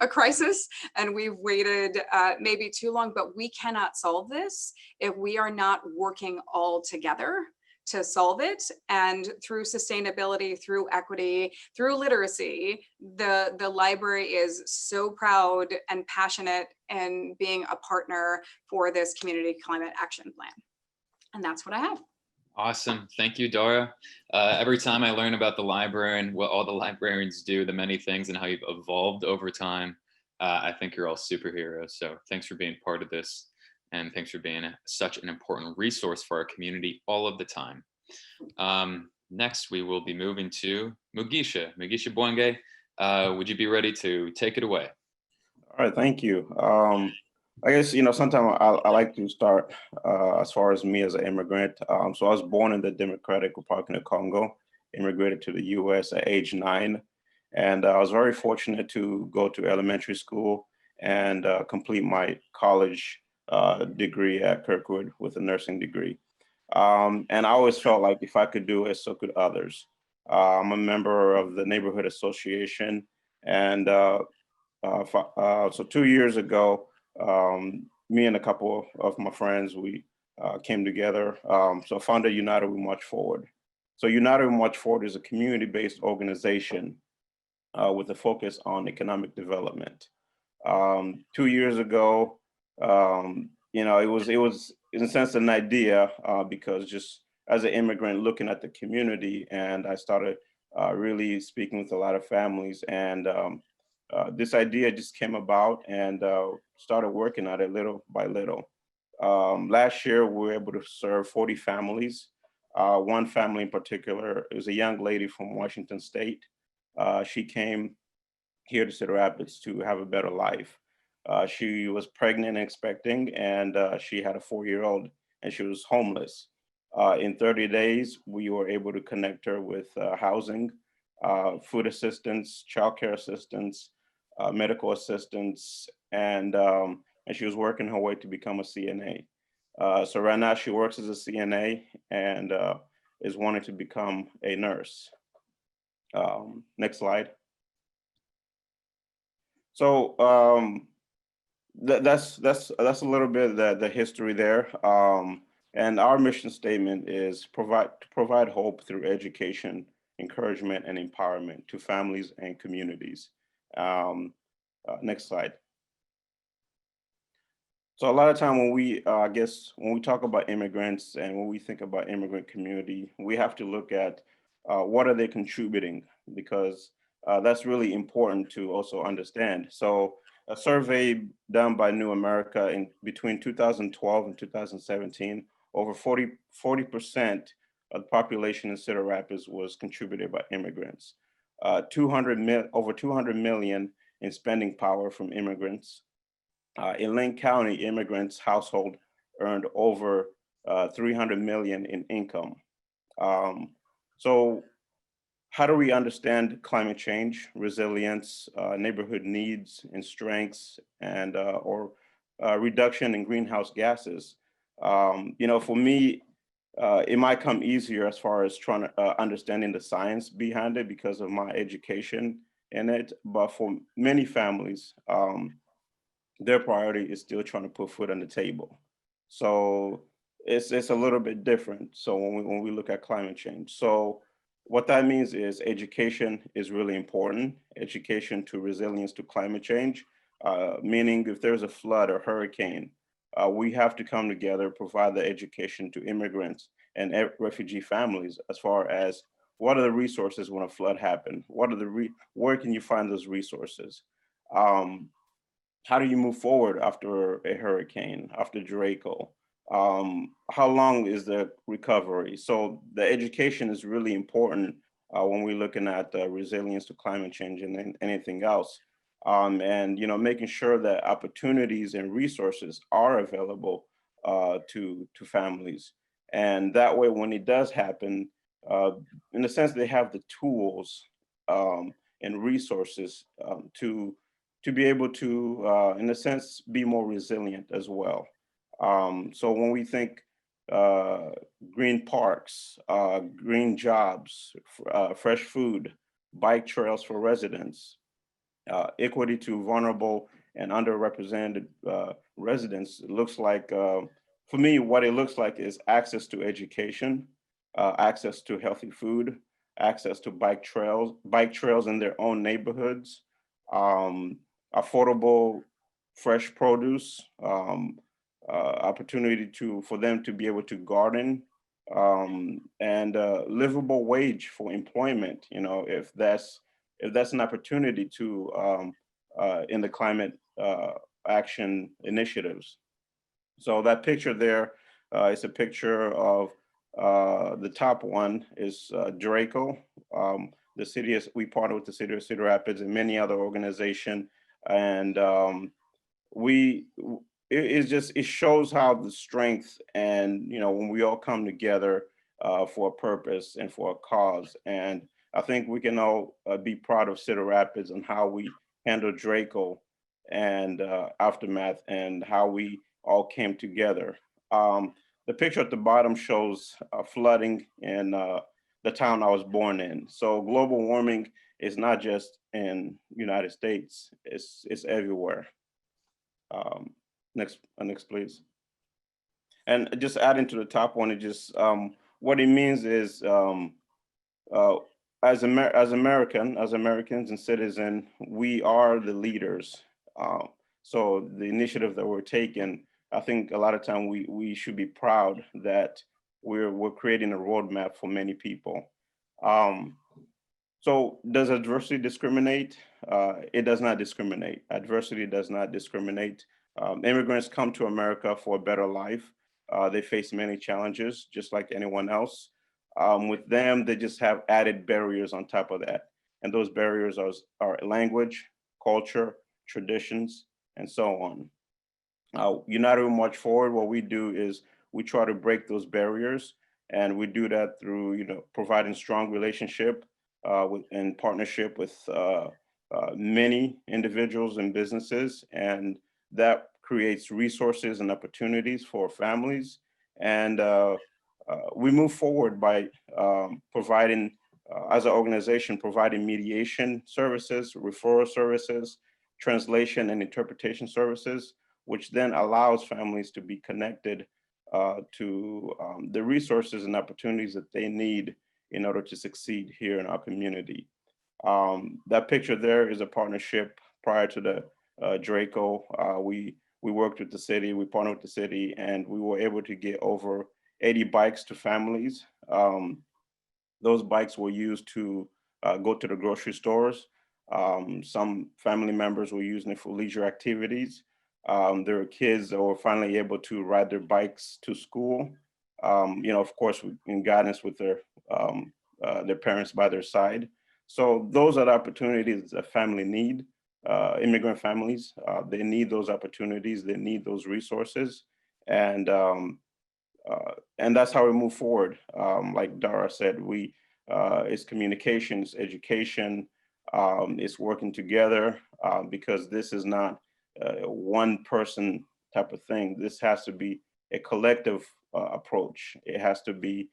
a crisis and we've waited maybe too long, but we cannot solve this if we are not working all together to solve it. And through sustainability, through equity, through literacy, the library is so proud and passionate in being a partner for this community climate action plan. And that's what I have. Awesome. Thank you, Dora. Every time I learn about the library and what all the librarians do, the many things and how you've evolved over time, I think you're all superheroes. So thanks for being part of this. And thanks for being such an important resource for our community all of the time. Next, we will be moving to Mugisha. Mugisha Bwange, would you be ready to take it away? All right, thank you. I guess, sometimes I like to start as far as me as an immigrant. So I was born in the Democratic Republic of Congo, immigrated to the US at age 9. And I was very fortunate to go to elementary school and complete my college degree at Kirkwood with a nursing degree. And I always felt like if I could do it, so could others. I'm a member of the neighborhood association. And so 2 years ago, me and a couple of my friends, we came together. So I founded United We March Forward. So United We March Forward is a community-based organization with a focus on economic development. 2 years ago, it was in a sense an idea because just as an immigrant looking at the community, and I started really speaking with a lot of families, and this idea just came about and started working at it little by little. Last year, we were able to serve 40 families. One family in particular is a young lady from Washington State. She came here to Cedar Rapids to have a better life. She was pregnant and expecting, and she had a 4-year-old, and she was homeless. In 30 days, we were able to connect her with housing, food assistance, childcare assistance, medical assistance, and she was working her way to become a CNA. So right now she works as a CNA and is wanting to become a nurse. Next slide. So that's a little bit of the history there. And our mission statement is provide hope through education, encouragement, and empowerment to families and communities. Next slide. So a lot of time when we, when we talk about immigrants and when we think about immigrant community, we have to look at what are they contributing, because that's really important to also understand. So a survey done by New America in between 2012 and 2017, over 40% of the population in Cedar Rapids was contributed by immigrants. Over 200 million in spending power from immigrants. In Lane County, immigrants' household earned over 300 million in income. So how do we understand climate change, resilience, neighborhood needs and strengths, and or reduction in greenhouse gases? For me, it might come easier as far as trying to understanding the science behind it because of my education in it. But for many families, their priority is still trying to put food on the table. So it's a little bit different. So when we look at climate change, so what that means is education is really important. Education to resilience to climate change, meaning if there's a flood or hurricane, we have to come together, provide the education to immigrants and refugee families as far as what are the resources when a flood happens? Where can you find those resources? How do you move forward after a hurricane, after Draco? How long is the recovery? So the education is really important when we're looking at resilience to climate change and anything else. And making sure that opportunities and resources are available to families. And that way, when it does happen, in a sense, they have the tools and resources to to be able to, in a sense, be more resilient as well. So when we think green parks, green jobs, fresh food, bike trails for residents, equity to vulnerable and underrepresented residents, it looks like, for me, what it looks like is access to education, access to healthy food, access to bike trails in their own neighborhoods, affordable fresh produce, opportunity for them to be able to garden, and livable wage for employment. You know, if that's an opportunity to in the climate action initiatives. So that picture there is a picture of the top one is Draco. The city we partner with the city of Cedar Rapids and many other organizations, and it shows how the strength and, you know, when we all come together for a purpose and for a cause. And I think we can all be proud of Cedar Rapids and how we handled Draco and aftermath and how we all came together. The picture at the bottom shows flooding in the town I was born in. So global warming is not just in United States, it's everywhere. Next, please. And just adding to the top one, it just what it means is as Americans and citizens, we are the leaders. So the initiative that we're taking, I think a lot of time we should be proud that we're creating a roadmap for many people. So does adversity discriminate? It does not discriminate. Adversity does not discriminate. Immigrants come to America for a better life. They face many challenges, just like anyone else. With them, they just have added barriers on top of that. And those barriers are language, culture, traditions, and so on. United We March Forward, what we do is we try to break those barriers, and we do that through, you know, providing strong relationship in partnership with many individuals and businesses, and that creates resources and opportunities for families. And we move forward by providing, as an organization, providing mediation services, referral services, translation and interpretation services, which then allows families to be connected to the resources and opportunities that they need in order to succeed here in our community. That picture there is a partnership prior to the Draco. We worked with the city, we partnered with the city, and we were able to get over 80 bikes to families. Those bikes were used to go to the grocery stores. Some family members were using it for leisure activities. There were kids that were finally able to ride their bikes to school. You know, of course, in guidance with their parents by their side. So those are the opportunities that family need. Immigrant families, they need those opportunities, they need those resources, and that's how we move forward. Like Dara said, it's communications, education, it's working together, because this is not one person type of thing. This has to be a collective approach. It has to be,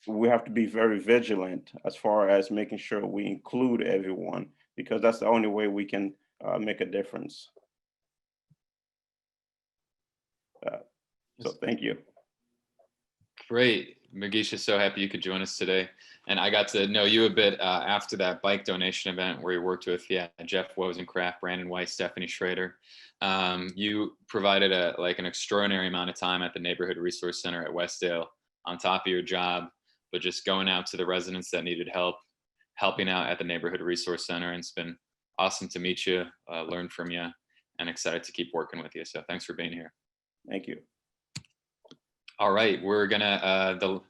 we have to be very vigilant as far as making sure we include everyone, because that's the only way we can make a difference. So thank you. Great. Mugisha, so happy you could join us today. And I got to know you a bit after that bike donation event where you worked with, Jeff Wozencraft, Brandon Weiss, Stephanie Schrader. You provided an extraordinary amount of time at the Neighborhood Resource Center at Westdale on top of your job, but just going out to the residents that needed help, helping out at the Neighborhood Resource Center. And it's been awesome to meet you, learn from you, and excited to keep working with you. So thanks for being here. Thank you. All right, we're gonna, the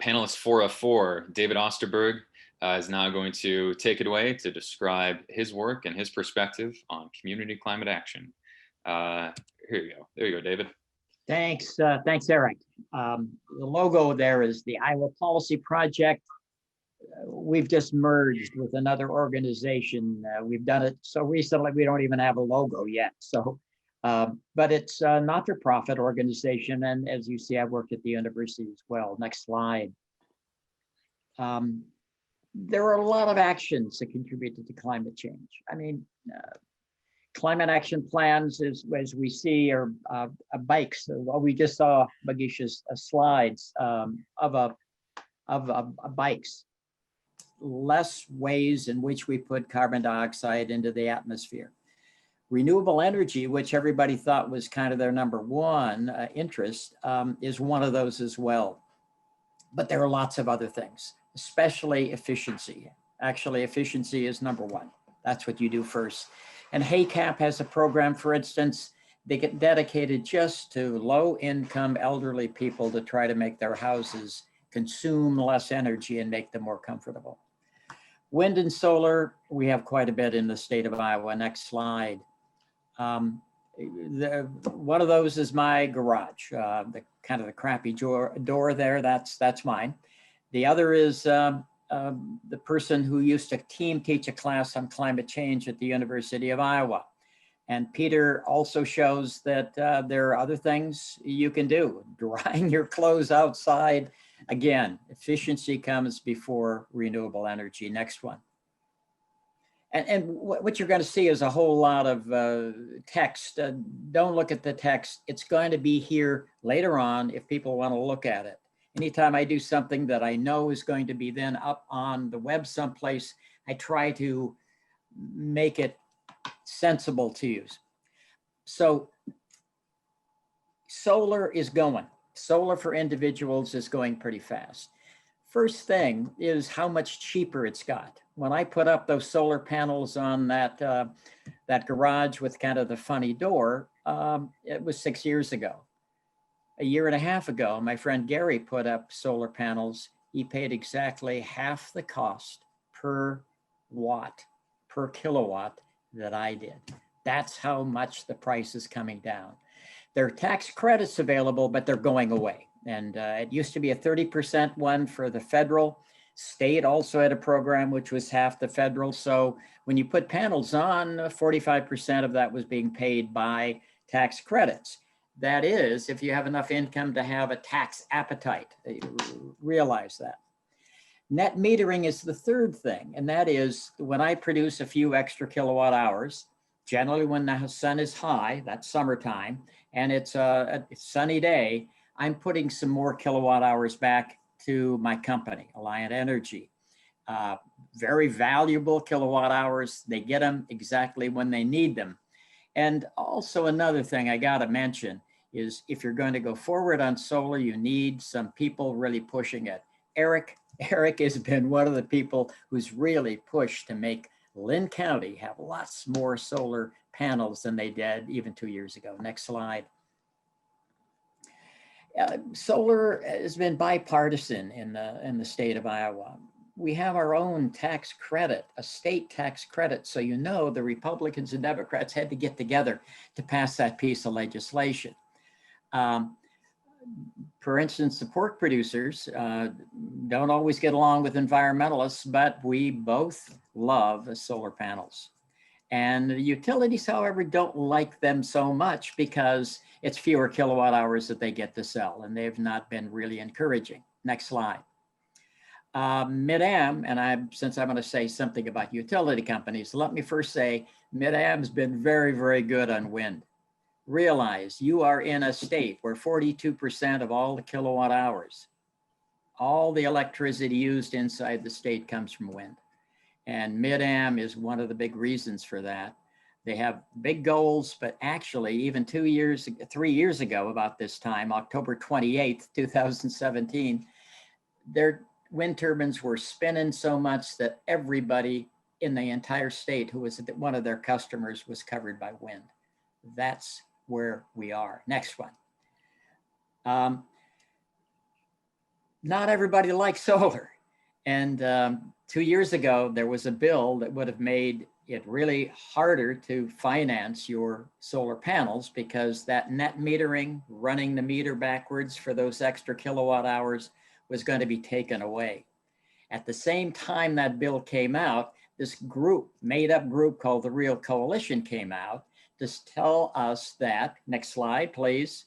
panelist 4 of 4, David Osterberg, is now going to take it away to describe his work and his perspective on community climate action. Here you go. There you go, David. Thanks, Eric. The logo there is the Iowa Policy Project. we've just merged with another organization. We've done it so recently, we don't even have a logo yet. So, but it's a not-for-profit organization. And as you see, I worked at the university as well. Next slide. There are a lot of actions that contributed to climate change. I mean, climate action plans, as we see, are bikes. Well, we just saw Magisha's slides of bikes. Less ways in which we put carbon dioxide into the atmosphere. Renewable energy, which everybody thought was kind of their number one interest, is one of those as well. But there are lots of other things, especially efficiency. Actually, efficiency is number one. That's what you do first. And HACAP has a program, for instance, they get dedicated just to low-income elderly people to try to make their houses consume less energy and make them more comfortable. Wind and solar, we have quite a bit in the state of Iowa. Next slide. One of those is my garage, the kind of the crappy door there, that's mine. The other is the person who used to teach a class on climate change at the University of Iowa. And Peter also shows that there are other things you can do. Drying your clothes outside. Again, efficiency comes before renewable energy. Next one. And what you're going to see is a whole lot of text. Don't look at the text. It's going to be here later on if people want to look at it. Anytime I do something that I know is going to be then up on the web someplace, I try to make it sensible to use. So solar is going. Solar for individuals is going pretty fast. First thing is how much cheaper it's got. When I put up those solar panels on that garage with kind of the funny door, it was 6 years ago. A year and a half ago, my friend Gary put up solar panels. He paid exactly half the cost per watt, per kilowatt that I did. That's how much the price is coming down. There are tax credits available, but they're going away. And it used to be a 30% one for the federal. State also had a program which was half the federal. So when you put panels on, 45% of that was being paid by tax credits. That is, if you have enough income to have a tax appetite, realize that. Net metering is the third thing. And that is when I produce a few extra kilowatt hours, generally when the sun is high, that's summertime, and it's a sunny day, I'm putting some more kilowatt hours back to my company, Alliant Energy. Very valuable kilowatt hours. They get them exactly when they need them. And also another thing I gotta mention is if you're going to go forward on solar, you need some people really pushing it. Eric has been one of the people who's really pushed to make Lynn County have lots more solar panels than they did even 2 years ago. Next slide. Solar has been bipartisan in the state of Iowa. We have our own tax credit, a state tax credit. So you know the Republicans and Democrats had to get together to pass that piece of legislation. For instance, the pork producers don't always get along with environmentalists, but we both love solar panels. And the utilities, however, don't like them so much because it's fewer kilowatt hours that they get to sell, and they've not been really encouraging. Next slide. Mid-Am, and since I'm going to say something about utility companies, let me first say Mid-Am's been very, very good on wind. Realize you are in a state where 42% of all the kilowatt hours, all the electricity used inside the state comes from wind. And Mid-Am is one of the big reasons for that. They have big goals, but actually even 3 years ago about this time, October 28th, 2017, their wind turbines were spinning so much that everybody in the entire state who was one of their customers was covered by wind. That's where we are. Next one. Not everybody likes solar. And 2 years ago, there was a bill that would have made it really harder to finance your solar panels because that net metering, running the meter backwards for those extra kilowatt hours was going to be taken away. At the same time that bill came out, this group, made up group called the Real Coalition came out to tell us that, next slide, please.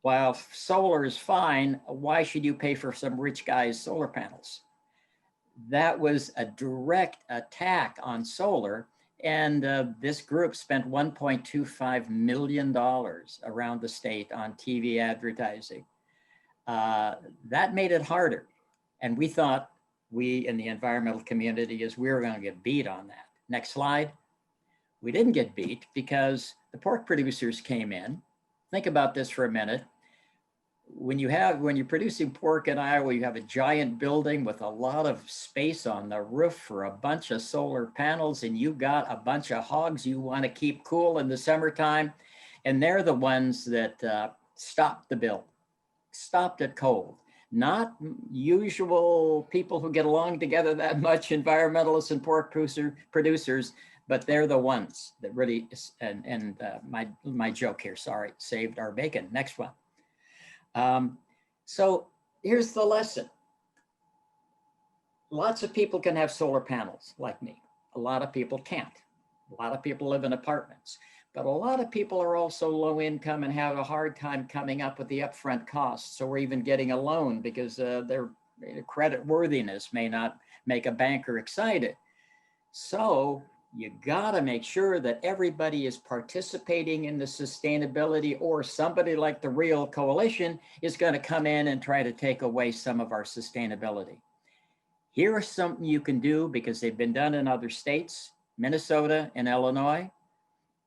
While solar is fine, why should you pay for some rich guy's solar panels? That was a direct attack on solar. And this group spent $1.25 million around the state on TV advertising. That made it harder. And we thought, we in the environmental community, is we were going to get beat on that. Next slide. We didn't get beat because the pork producers came in. Think about this for a minute. When you're producing pork in Iowa, you have a giant building with a lot of space on the roof for a bunch of solar panels, and you've got a bunch of hogs you want to keep cool in the summertime. And they're the ones that stopped the bill, stopped it cold. Not usual people who get along together that much, environmentalists and pork producers, but they're the ones that really, my joke here, sorry, saved our bacon. Next one. So here's the lesson. Lots of people can have solar panels like me. A lot of people can't. A lot of people live in apartments, but a lot of people are also low income and have a hard time coming up with the upfront costs or even getting a loan because their credit worthiness may not make a banker excited. So you gotta make sure that everybody is participating in the sustainability, or somebody like the Real Coalition is gonna come in and try to take away some of our sustainability. Here is something you can do because they've been done in other states, Minnesota and Illinois.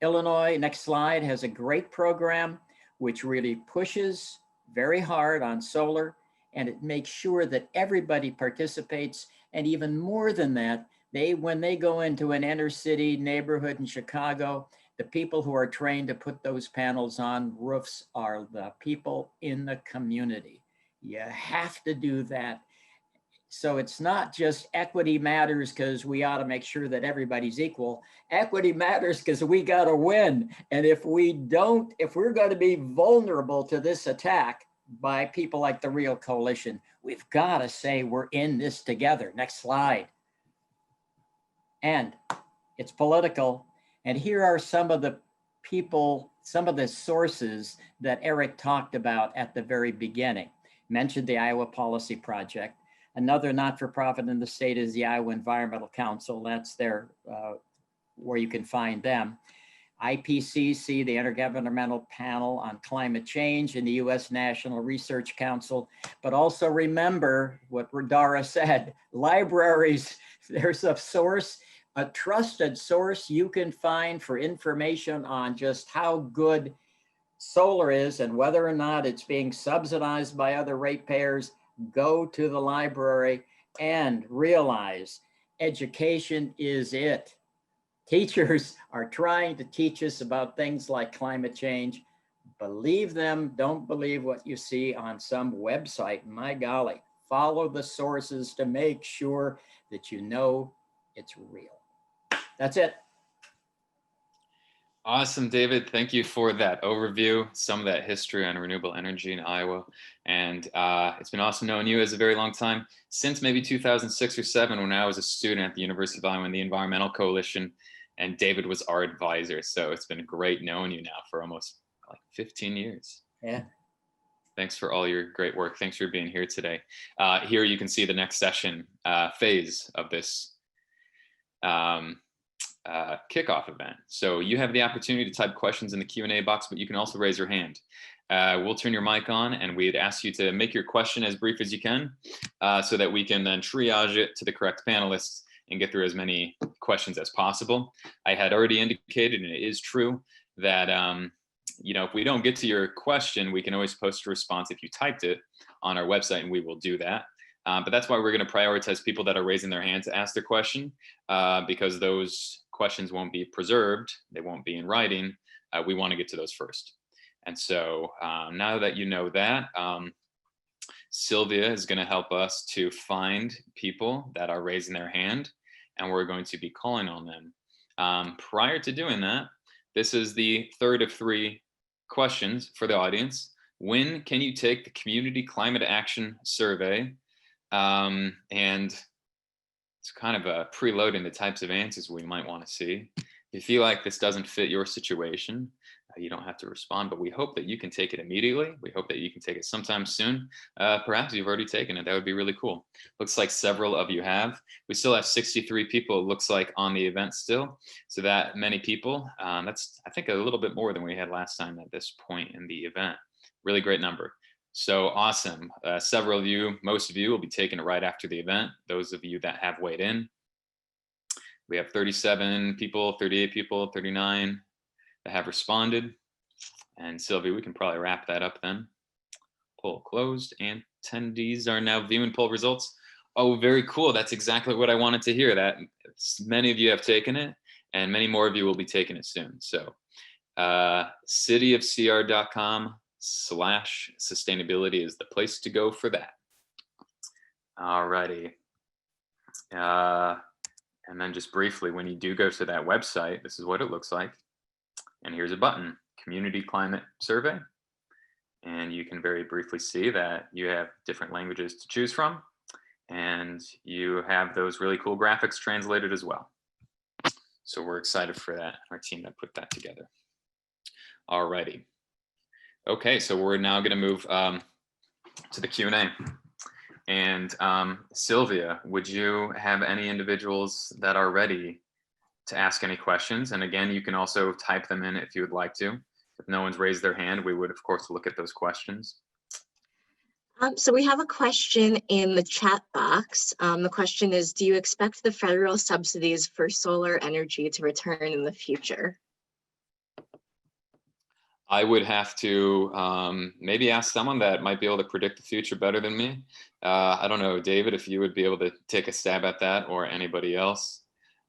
Illinois, next slide, has a great program which really pushes very hard on solar, and it makes sure that everybody participates. And even more than that, when they go into an inner city neighborhood in Chicago, the people who are trained to put those panels on roofs are the people in the community. You have to do that. So it's not just equity matters because we ought to make sure that everybody's equal. Equity matters because we got to win. And if we don't, if we're going to be vulnerable to this attack by people like the Real Coalition, we've got to say we're in this together. Next slide. And it's political. And here are some of the people, some of the sources that Eric talked about at the very beginning. Mentioned the Iowa Policy Project. Another not-for-profit in the state is the Iowa Environmental Council. That's there where you can find them. IPCC, the Intergovernmental Panel on Climate Change, and the U.S. National Research Council. But also remember what Dara said, libraries, there's a source, a trusted source you can find for information on just how good solar is and whether or not it's being subsidized by other ratepayers. Go to the library and realize education is it. Teachers are trying to teach us about things like climate change. Believe them, don't believe what you see on some website. My golly, follow the sources to make sure that you know it's real. That's it. Awesome, David. Thank you for that overview, some of that history on renewable energy in Iowa. And it's been awesome knowing you as a very long time, since maybe 2006 or 7, when I was a student at the University of Iowa in the Environmental Coalition, and David was our advisor. So it's been great knowing you now for almost like 15 years. Yeah. Thanks for all your great work. Thanks for being here today. Here you can see the next session phase of this kickoff event. So you have the opportunity to type questions in the Q&A box, but you can also raise your hand. We'll turn your mic on, and we'd ask you to make your question as brief as you can so that we can then triage it to the correct panelists and get through as many questions as possible. I had already indicated, and it is true, that if we don't get to your question, we can always post a response if you typed it on our website, and we will do that. But that's why we're going to prioritize people that are raising their hand to ask their question, because those questions won't be preserved. They won't be in writing. We want to get to those first. And so now that you know that, Sylvia is going to help us to find people that are raising their hand, and we're going to be calling on them. Prior to doing that, this is the third of 3 questions for the audience. When can you take the Community Climate Action Survey And it's kind of preloading the types of answers we might want to see. If you feel like this doesn't fit your situation, you don't have to respond, but we hope that you can take it immediately. We hope that you can take it sometime soon. Perhaps you've already taken it. That would be really cool. Looks like several of you have. We still have 63 people, it looks like, on the event still. So that many people, that's, I think, a little bit more than we had last time at this point in the event. Really great number. So awesome. Several of you, most of you will be taking it right after the event. Those of you that have weighed in. We have 37 people, 38 people, 39 that have responded. And Sylvia, we can probably wrap that up then. Poll closed, and attendees are now viewing poll results. Oh, very cool. That's exactly what I wanted to hear, that many of you have taken it and many more of you will be taking it soon. So cityofcr.com/sustainability is the place to go for that. All righty. And then just briefly, when you do go to that website, this is what it looks like. And here's a button, Community Climate Survey. And you can very briefly see that you have different languages to choose from. And you have those really cool graphics translated as well. So we're excited for that, our team that put that together. All righty. Okay, so we're now gonna move to the Q&A. And Sylvia, would you have any individuals that are ready to ask any questions? And again, you can also type them in if you would like to. If no one's raised their hand, we would of course look at those questions. So we have a question in the chat box. The question is, do you expect the federal subsidies for solar energy to return in the future? I would have to maybe ask someone that might be able to predict the future better than me. I don't know, David, if you would be able to take a stab at that, or anybody else.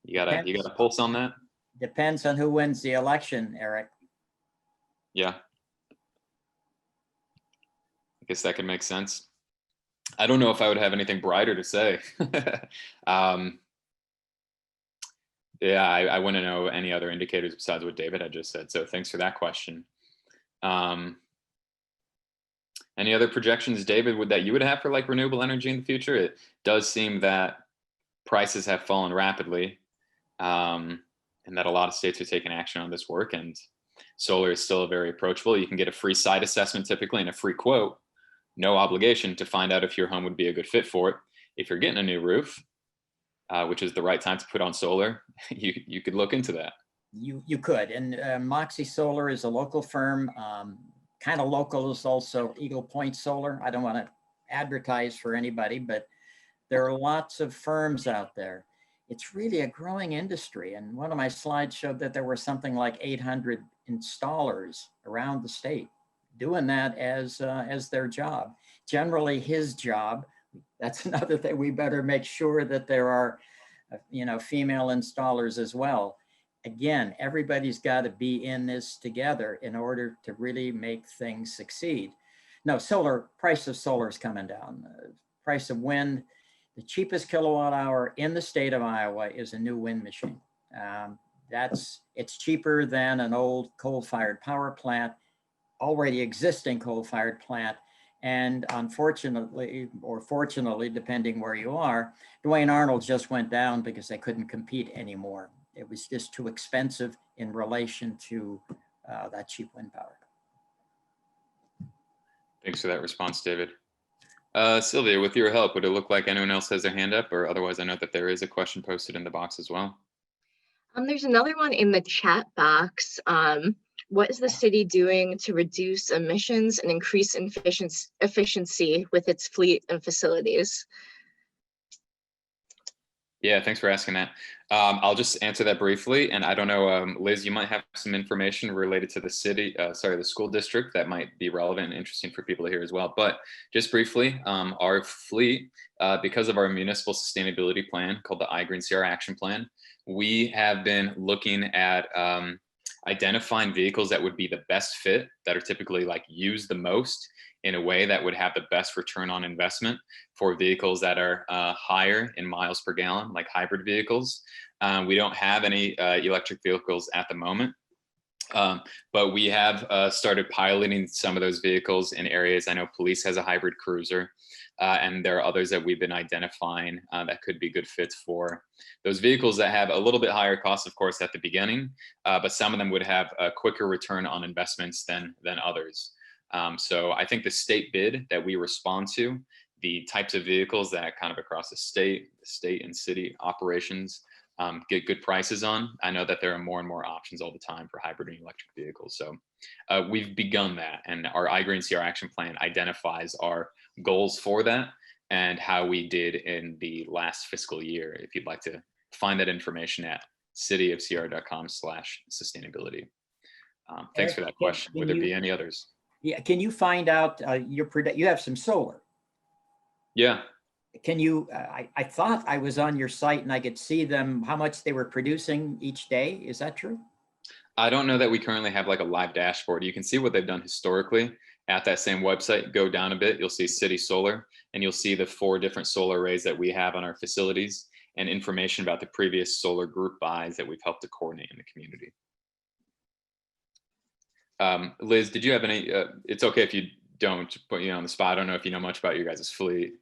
You got a pulse on that? Depends on who wins the election, Eric. Yeah. I guess that could make sense. I don't know if I would have anything brighter to say. Yeah, I wouldn't know any other indicators besides what David had just said. So thanks for that question. Any other projections, David, that you would have for like renewable energy in the future? It does seem that prices have fallen rapidly, and that a lot of states are taking action on this work, and solar is still very approachable. You can get a free site assessment typically and a free quote, no obligation, to find out if your home would be a good fit for it. If you're getting a new roof, which is the right time to put on solar, you could look into that. You could, and Moxie Solar is a local firm. Kind of local is also Eagle Point Solar. I don't want to advertise for anybody, but there are lots of firms out there. It's really a growing industry. And one of my slides showed that there were something like 800 installers around the state doing that as their job. Generally his job. That's another thing. We better make sure that there are, female installers as well. Again, everybody's got to be in this together in order to really make things succeed. No, price of solar is coming down. The price of wind, the cheapest kilowatt hour in the state of Iowa is a new wind machine. It's cheaper than an old coal-fired power plant, already existing coal-fired plant. And unfortunately, or fortunately, depending where you are, Duane Arnold just went down because they couldn't compete anymore. It was just too expensive in relation to that cheap wind power. Thanks for that response, David. Sylvia, with your help, would it look like anyone else has their hand up? Or otherwise, I know that there is a question posted in the box as well. There's another one in the chat box. What is the city doing to reduce emissions and increase efficiency with its fleet and facilities? Yeah, thanks for asking that. I'll just answer that briefly. And I don't know, Liz, you might have some information related to the the school district that might be relevant and interesting for people to hear as well. But just briefly, our fleet, because of our municipal sustainability plan called the iGreenCR Action Plan, we have been looking at identifying vehicles that would be the best fit, that are typically like used the most, in a way that would have the best return on investment for vehicles that are higher in miles per gallon, like hybrid vehicles. We don't have any electric vehicles at the moment. But we have started piloting some of those vehicles in areas. I know police has a hybrid cruiser, and there are others that we've been identifying that could be good fits for those vehicles that have a little bit higher cost, of course, at the beginning, but some of them would have a quicker return on investments than others. So I think the state bid that we respond to, the types of vehicles that kind of across the state and city operations get good prices on. I know that there are more and more options all the time for hybrid and electric vehicles. So we've begun that, and our iGreen CR action plan identifies our goals for that and how we did in the last fiscal year. If you'd like to find that information at cityofcr.com/sustainability. Thanks for that question. Would there be any others? Yeah, can you find out you have some solar? Yeah. Can you, I thought I was on your site and I could see them, how much they were producing each day. Is that true? I don't know that we currently have like a live dashboard. You can see what they've done historically at that same website. Go down a bit, you'll see City Solar, and you'll see the 4 different solar arrays that we have on our facilities and information about the previous solar group buys that we've helped to coordinate in the community. Liz, did you have any, it's okay if you don't put you on the spot. I don't know if you know much about your guys' fleet.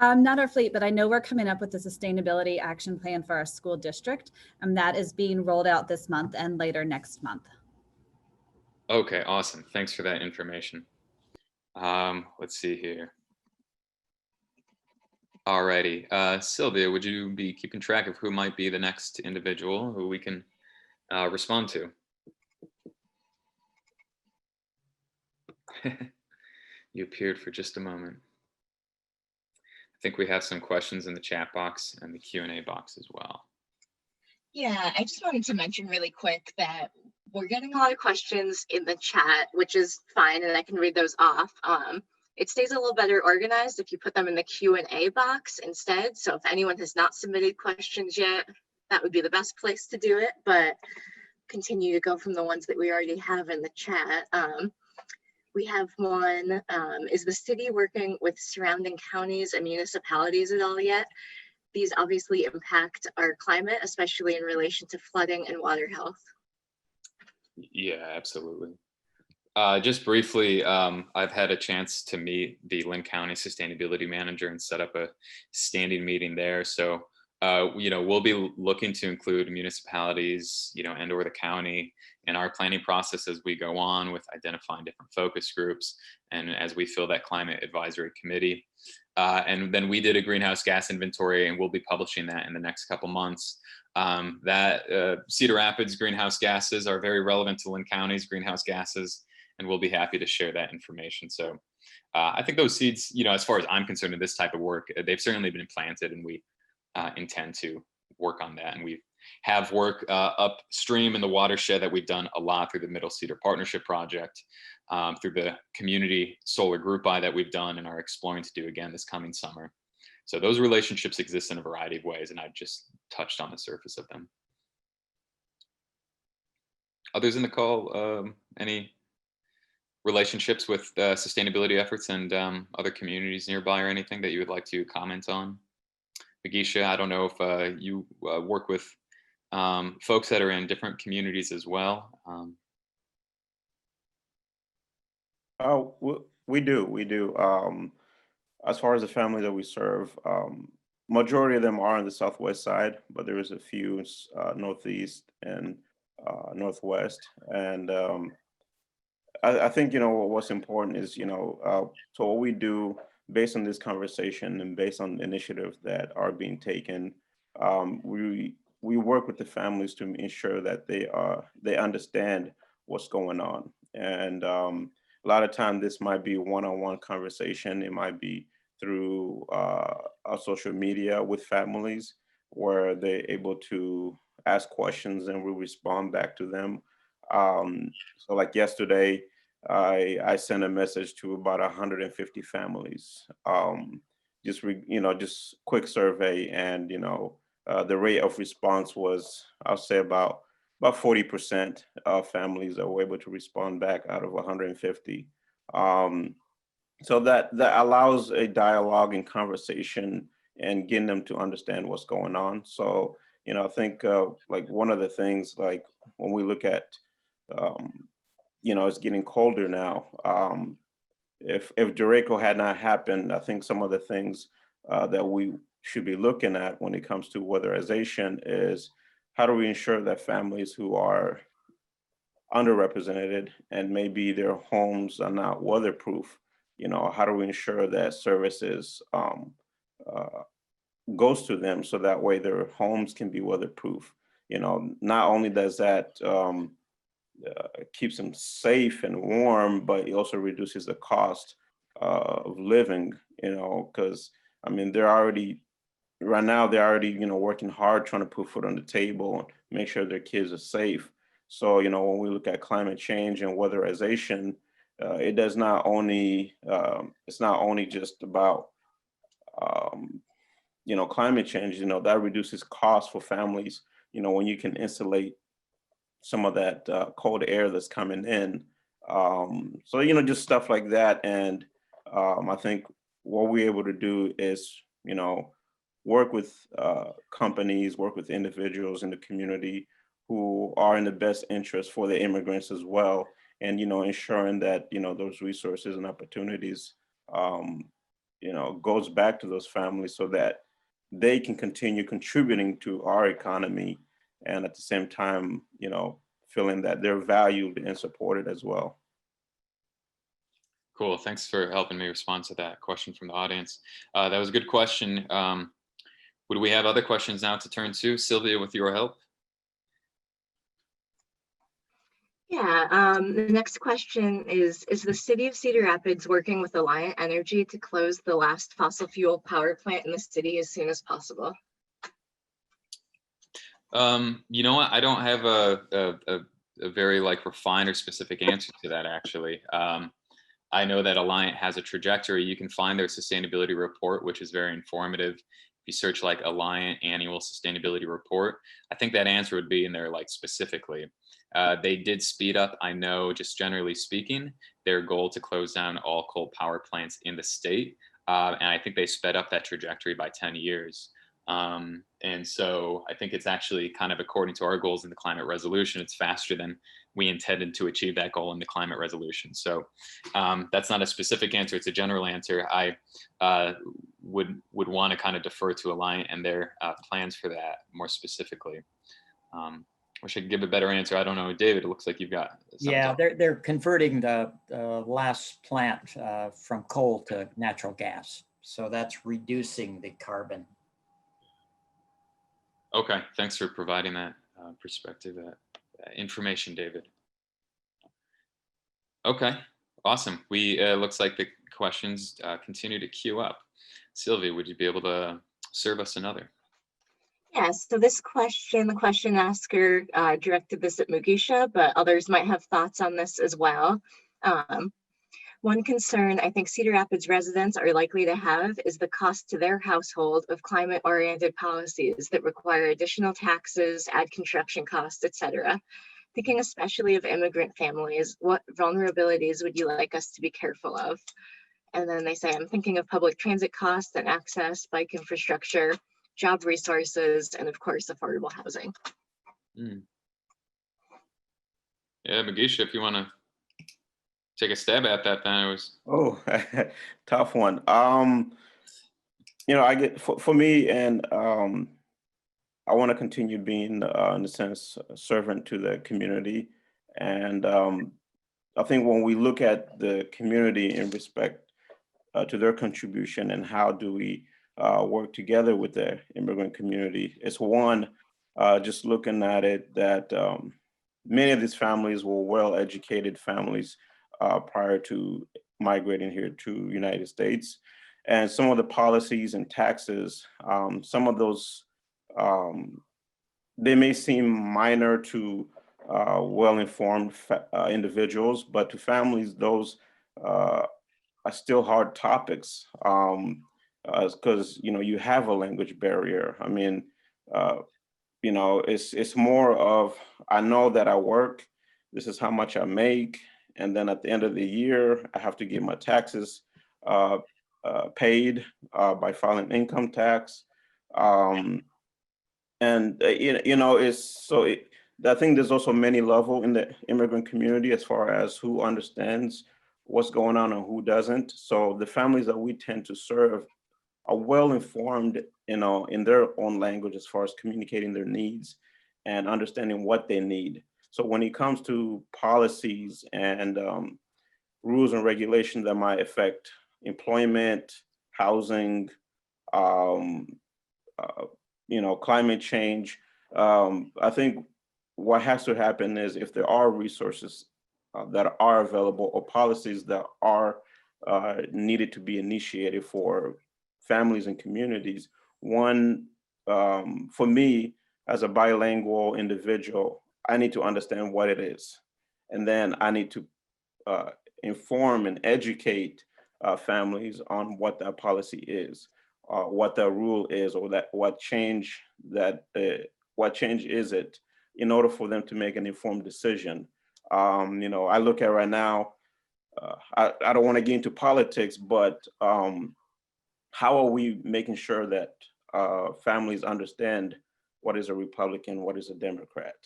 Not our fleet, but I know we're coming up with a sustainability action plan for our school district, and that is being rolled out this month and later next month. Okay, awesome. Thanks for that information. Let's see here. Alrighty, Sylvia, would you be keeping track of who might be the next individual who we can respond to? You appeared for just a moment. I think we have some questions in the chat box and the Q&A box as well. Yeah, I just wanted to mention really quick that we're getting a lot of questions in the chat, which is fine, and I can read those off. It stays a little better organized if you put them in the Q&A box instead. So if anyone has not submitted questions yet, that would be the best place to do it, but continue to go from the ones that we already have in the chat. We have one, is the city working with surrounding counties and municipalities at all yet? These obviously impact our climate, especially in relation to flooding and water health. Yeah, absolutely. Just briefly, I've had a chance to meet the Lynn County Sustainability Manager and set up a standing meeting there. So, we'll be looking to include municipalities, and or the county in our planning process as we go on with identifying different focus groups and as we fill that climate advisory committee. And then we did a greenhouse gas inventory, and we'll be publishing that in the next couple months. Cedar Rapids greenhouse gases are very relevant to Lynn County's greenhouse gases, and we'll be happy to share that information. So I think those seeds, as far as I'm concerned in this type of work, they've certainly been planted, and we intend to work on that. And we have work upstream in the watershed that we've done a lot through the Middle Cedar Partnership Project, through the community solar group buy that we've done and are exploring to do again this coming summer. So those relationships exist in a variety of ways, and I've just touched on the surface of them. Others in the call, any relationships with sustainability efforts and other communities nearby or anything that you would like to comment on? Magisha, I don't know if you work with folks that are in different communities as well. We do. As far as the family that we serve, majority of them are on the southwest side, but there is a few northeast and northwest. And I think, what's important is, so what we do based on this conversation and based on the initiatives that are being taken, we work with the families to ensure that they understand what's going on. And a lot of time this might be one-on-one conversation. It might be through our social media with families where they're able to ask questions and we respond back to them. So like yesterday, I sent a message to about 150 families, just quick survey, and the rate of response was, I'll say about 40% of families that were able to respond back out of 150. So that allows a dialogue and conversation and getting them to understand what's going on. So I think like one of the things, like when we look at you know, it's getting colder now. If Derecho had not happened, I think some of the things that we should be looking at when it comes to weatherization is how do we ensure that families who are underrepresented and maybe their homes are not weatherproof, you know, how do we ensure that services goes to them so that way their homes can be weatherproof? You know, not only does that keeps them safe and warm, but it also reduces the cost of living, you know, because I mean, right now, they're already, you know, working hard trying to put food on the table and make sure their kids are safe. So, you know, when we look at climate change and weatherization, it does not only, it's not only just about, you know, climate change, you know, that reduces costs for families, you know, when you can insulate some of that cold air that's coming in. So, you know, just stuff like that. And I think what we're able to do is, you know, work with companies, work with individuals in the community who are in the best interest for the immigrants as well. And, you know, ensuring that, you know, those resources and opportunities, you know, goes back to those families so that they can continue contributing to our economy and at the same time, you know, feeling that they're valued and supported as well. Cool. Thanks for helping me respond to that question from the audience. That was a good question. Would we have other questions now to turn to? Sylvia, with your help? Yeah, the next question is the city of Cedar Rapids working with Alliant Energy to close the last fossil fuel power plant in the city as soon as possible? You know what? I don't have a very like refined or specific answer to that actually. I know that Alliant has a trajectory. You can find their sustainability report, which is very informative. If you search like Alliant annual sustainability report, I think that answer would be in there like specifically. They did speed up, I know, just generally speaking, their goal to close down all coal power plants in the state. And I think they sped up that trajectory by 10 years. And so I think it's actually kind of according to our goals in the climate resolution, it's faster than we intended to achieve that goal in the climate resolution. So that's not a specific answer, it's a general answer. I would want to kind of defer to Alliant and their plans for that more specifically. Wish I could give a better answer. I don't know, David, it looks like you've got something. Yeah, they're converting the last plant from coal to natural gas. So that's reducing the carbon. Okay, thanks for providing that perspective, that information, David. Okay, awesome. We looks like the questions continue to queue up. Sylvia, would you be able to serve us another? Yes, so this question, the question asker directed this at Mugisha, but others might have thoughts on this as well. One concern I think Cedar Rapids residents are likely to have is the cost to their household of climate-oriented policies that require additional taxes, add construction costs, etc. Thinking especially of immigrant families, what vulnerabilities would you like us to be careful of? And then they say, I'm thinking of public transit costs and access, bike infrastructure, job resources, and of course, affordable housing. Yeah, Mugisha, if you want to take a stab at that, then it was. Oh, tough one. You know, I get for me, and I want to continue being, in a sense, a servant to the community. And I think when we look at the community in respect to their contribution and how do we work together with the immigrant community, it's one, just looking at it that many of these families were well-educated families prior to migrating here to United States. And some of the policies and taxes, some of those, they may seem minor to well-informed individuals, but to families, those are still hard topics because, you know, you have a language barrier. I mean, you know, it's more of, I know that I work, this is how much I make, and then at the end of the year, I have to get my taxes paid by filing income tax. And you know, it's so I think there's also many level in the immigrant community as far as who understands what's going on and who doesn't. So the families that we tend to serve are well informed, in their own language as far as communicating their needs and understanding what they need. So when it comes to policies and rules and regulations that might affect employment, housing, um, climate change, I think what has to happen is if there are resources that are available or policies that are needed to be initiated for families and communities. One, for me, as a bilingual individual, I need to understand what it is. And then I need to inform and educate families on what that policy is, what the rule is, or what change is it, in order for them to make an informed decision. I look at right now, I don't want to get into politics, but how are we making sure that families understand what is a Republican, what is a Democrat,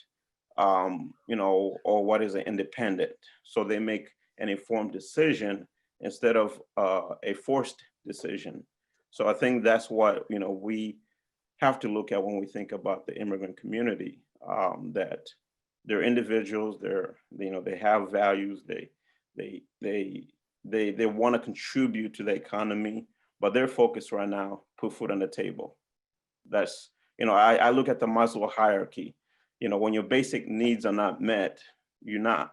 or what is an independent, so they make an informed decision instead of a forced decision. So I think that's what we have to look at when we think about the immigrant community, that they're individuals, they have values, they want to contribute to the economy, but their focus right now, put food on the table. That's, I look at the Maslow hierarchy. When your basic needs are not met, you're not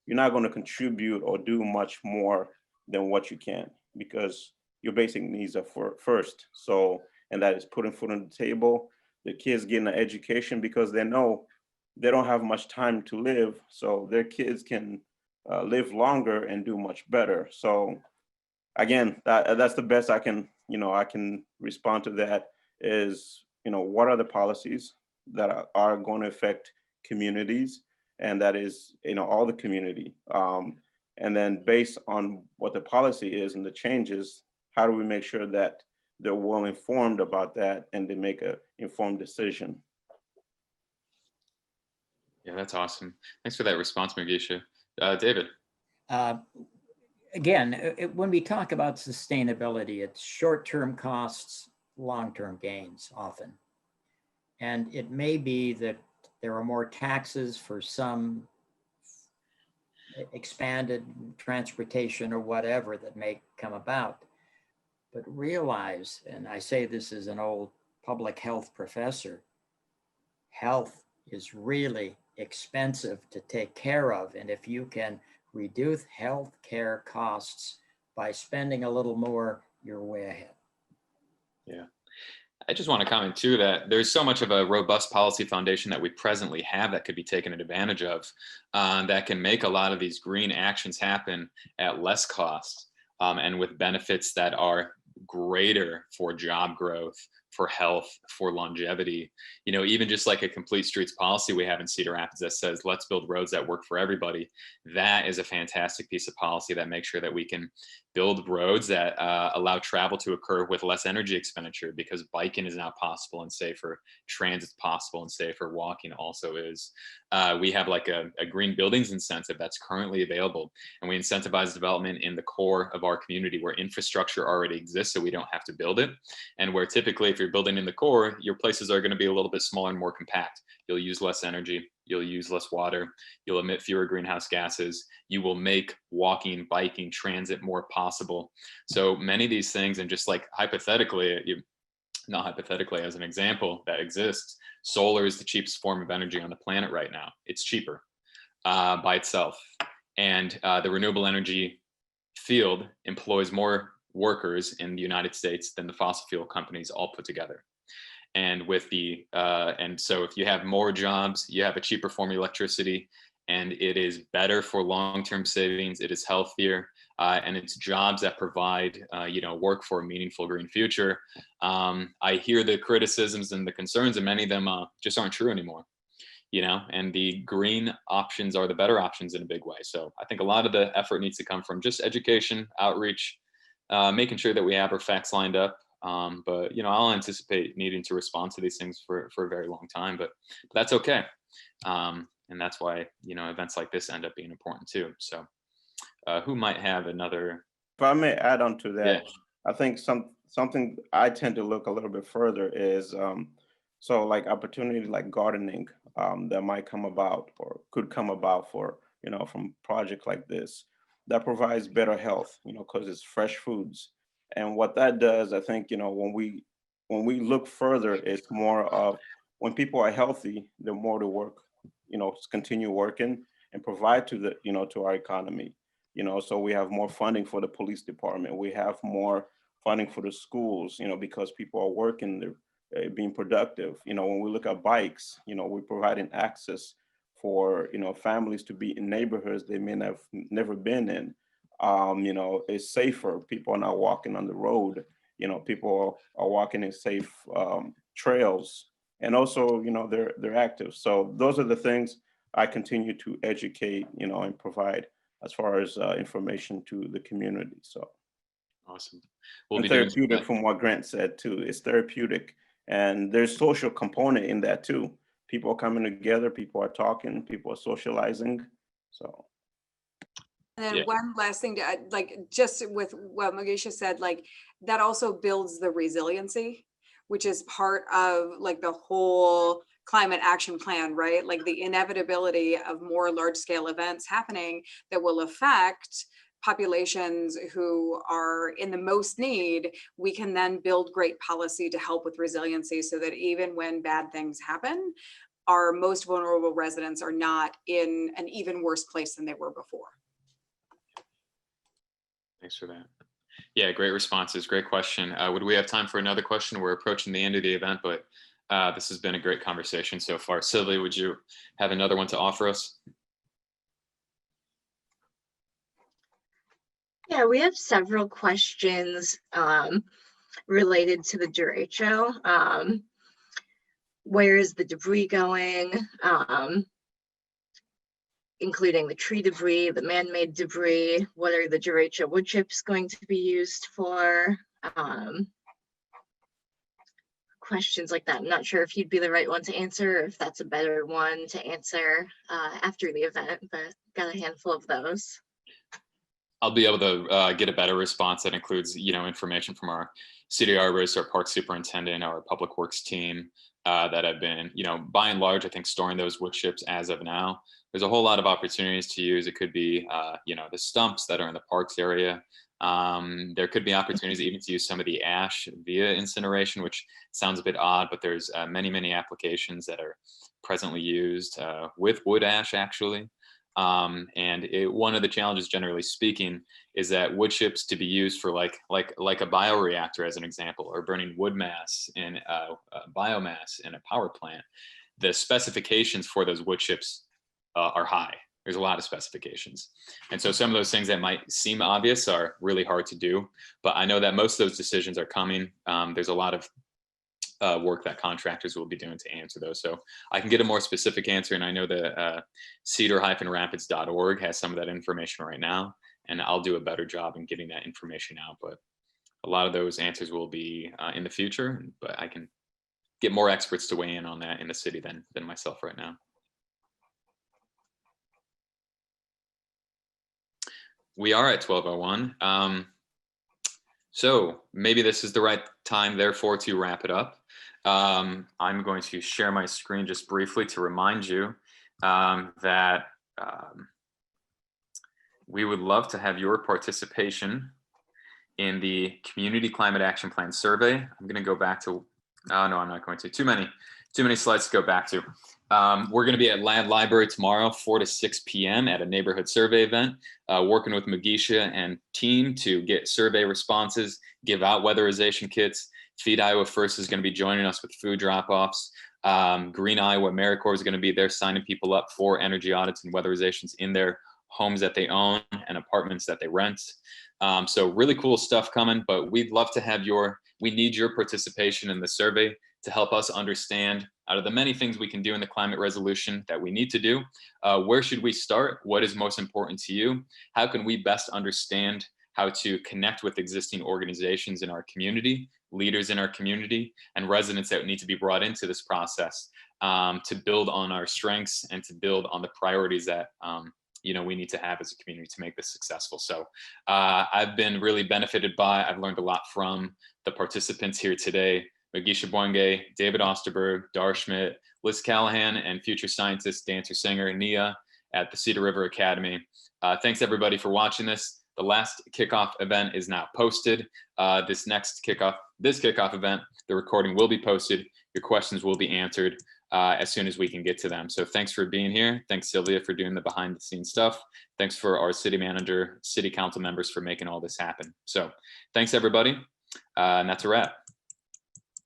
going to contribute or do much more than what you can, because your basic needs are first. So, and that is putting food on the table, the kids getting an education, because they know they don't have much time to live, so their kids can live longer and do much better. So again, that's the best I can respond to that is, what are the policies that are going to affect communities, and that is, all the community. And then based on what the policy is and the changes, how do we make sure that they're well informed about that and they make an informed decision? Yeah, that's awesome. Thanks for that response, Mugisha. David. Again, when we talk about sustainability, it's short-term costs, long-term gains often. And it may be that there are more taxes for some expanded transportation or whatever that may come about. But realize, and I say this as an old public health professor, health is really expensive to take care of. And if you can reduce health care costs by spending a little more, you're way ahead. Yeah. I just want to comment too that there's so much of a robust policy foundation that we presently have that could be taken advantage of, that can make a lot of these green actions happen at less cost, and with benefits that are greater for job growth, for health, for longevity. Even just like a complete streets policy we have in Cedar Rapids that says, let's build roads that work for everybody. That is a fantastic piece of policy that makes sure that we can build roads that allow travel to occur with less energy expenditure, because biking is now possible and safer, transit's possible and safer, walking also is. We have like a green buildings incentive that's currently available, and we incentivize development in the core of our community where infrastructure already exists, so we don't have to build it. And where typically if you're building in the core, your places are going to be a little bit smaller and more compact. You'll use less energy, you'll use less water, you'll emit fewer greenhouse gases, you will make walking, biking, transit more possible. So many of these things, and just like hypothetically, not hypothetically, as an example that exists, solar is the cheapest form of energy on the planet right now. It's cheaper by itself. And the renewable energy field employs more workers in the United States than the fossil fuel companies all put together. And so if you have more jobs, you have a cheaper form of electricity, and it is better for long-term savings. It is healthier, and it's jobs that provide, work for a meaningful green future. I hear the criticisms and the concerns, and many of them just aren't true anymore. And the green options are the better options in a big way. So I think a lot of the effort needs to come from just education, outreach, making sure that we have our facts lined up. But I'll anticipate needing to respond to these things for a very long time, but that's okay. And that's why, you know, events like this end up being important too. So who might have another? If I may add on to that, Yeah. I think something I tend to look a little bit further is so like opportunity like gardening that might come about or could come about for, you know, from project like this that provides better health, you know, because it's fresh foods. And what that does, I think, you know, when we look further, it's more of when people are healthy, they're more to work, you know, continue working and provide to the, you know, to our economy. You know, so we have more funding for the police department. We have more funding for the schools, you know, because people are working, they're being productive. You know, when we look at bikes, you know, we're providing access for, you know, families to be in neighborhoods they may have never been in. You know, it's safer. People are not walking on the road. You know, people are walking in safe trails, and also, you know, they're active. So those are the things I continue to educate, you know, and provide as far as information to the community. So Awesome. We'll and be doing therapeutic from what Grant said too. It's therapeutic, and there's social component in that too. People are coming together, people are talking, people are socializing. So And then Yeah. one last thing to add, like just with what Mugisha said, like that also builds the resiliency, which is part of like the whole climate action plan, right? Like the inevitability of more large scale events happening that will affect populations who are in the most need. We can then build great policy to help with resiliency so that even when bad things happen, our most vulnerable residents are not in an even worse place than they were before. Thanks for that. Yeah, great responses. Great question. Would we have time for another question? We're approaching the end of the event, but this has been a great conversation so far. Sylvia, would you have another one to offer us? Yeah, we have several questions related to the derecho. Where is the debris going? Including the tree debris, the man-made debris. What are the derecho wood chips going to be used for? Questions like that. I'm not sure if you'd be the right one to answer, or if that's a better one to answer after the event, but got a handful of those. I'll be able to get a better response that includes, you know, information from our city arborist, our park superintendent, our public works team that have been, you know, by and large, I think storing those wood chips as of now. There's a whole lot of opportunities to use. It could be, you know, the stumps that are in the parks area. There could be opportunities even to use some of the ash via incineration, which sounds a bit odd, but there's many applications that are presently used with wood ash actually. One of the challenges, generally speaking, is that wood chips to be used for like a bioreactor, as an example, or burning wood mass in biomass in a power plant. The specifications for those wood chips are high. There's a lot of specifications. And so some of those things that might seem obvious are really hard to do, but I know that most of those decisions are coming. There's a lot of work that contractors will be doing to answer those. So I can get a more specific answer, and I know that cedar-rapids.org has some of that information right now, and I'll do a better job in getting that information out. But a lot of those answers will be in the future, but I can get more experts to weigh in on that in the city than myself right now. We are at 12:01. So maybe this is the right time, therefore, to wrap it up. I'm going to share my screen just briefly to remind you that we would love to have your participation in the Community Climate Action Plan survey. I'm going to go back to, oh no, I'm not going to. Too many slides to go back to. We're going to be at Ladd Library tomorrow, 4 to 6 p.m. at a neighborhood survey event, working with Mugisha and team to get survey responses, give out weatherization kits. Feed Iowa First is going to be joining us with food drop-offs. Green Iowa AmeriCorps is going to be there signing people up for energy audits and weatherizations in their homes that they own and apartments that they rent. So really cool stuff coming, but we'd love to have we need your participation in the survey to help us understand, out of the many things we can do in the climate resolution that we need to do, where should we start? What is most important to you? How can we best understand how to connect with existing organizations in our community, leaders in our community, and residents that need to be brought into this process to build on our strengths and to build on the priorities that we need to have as a community to make this successful. So I've been really benefited by, I've learned a lot from the participants here today, Magisha Boinge, David Osterberg, Dar Schmidt, Liz Callahan, and future scientist Dancer Singer Nia at the Cedar River Academy. Thanks everybody for watching this. The last kickoff event is now posted. This kickoff event, the recording will be posted. Your questions will be answered as soon as we can get to them. So thanks for being here. Thanks Sylvia for doing the behind the scenes stuff. Thanks for our city manager, city council members for making all this happen. So thanks everybody. And that's a wrap.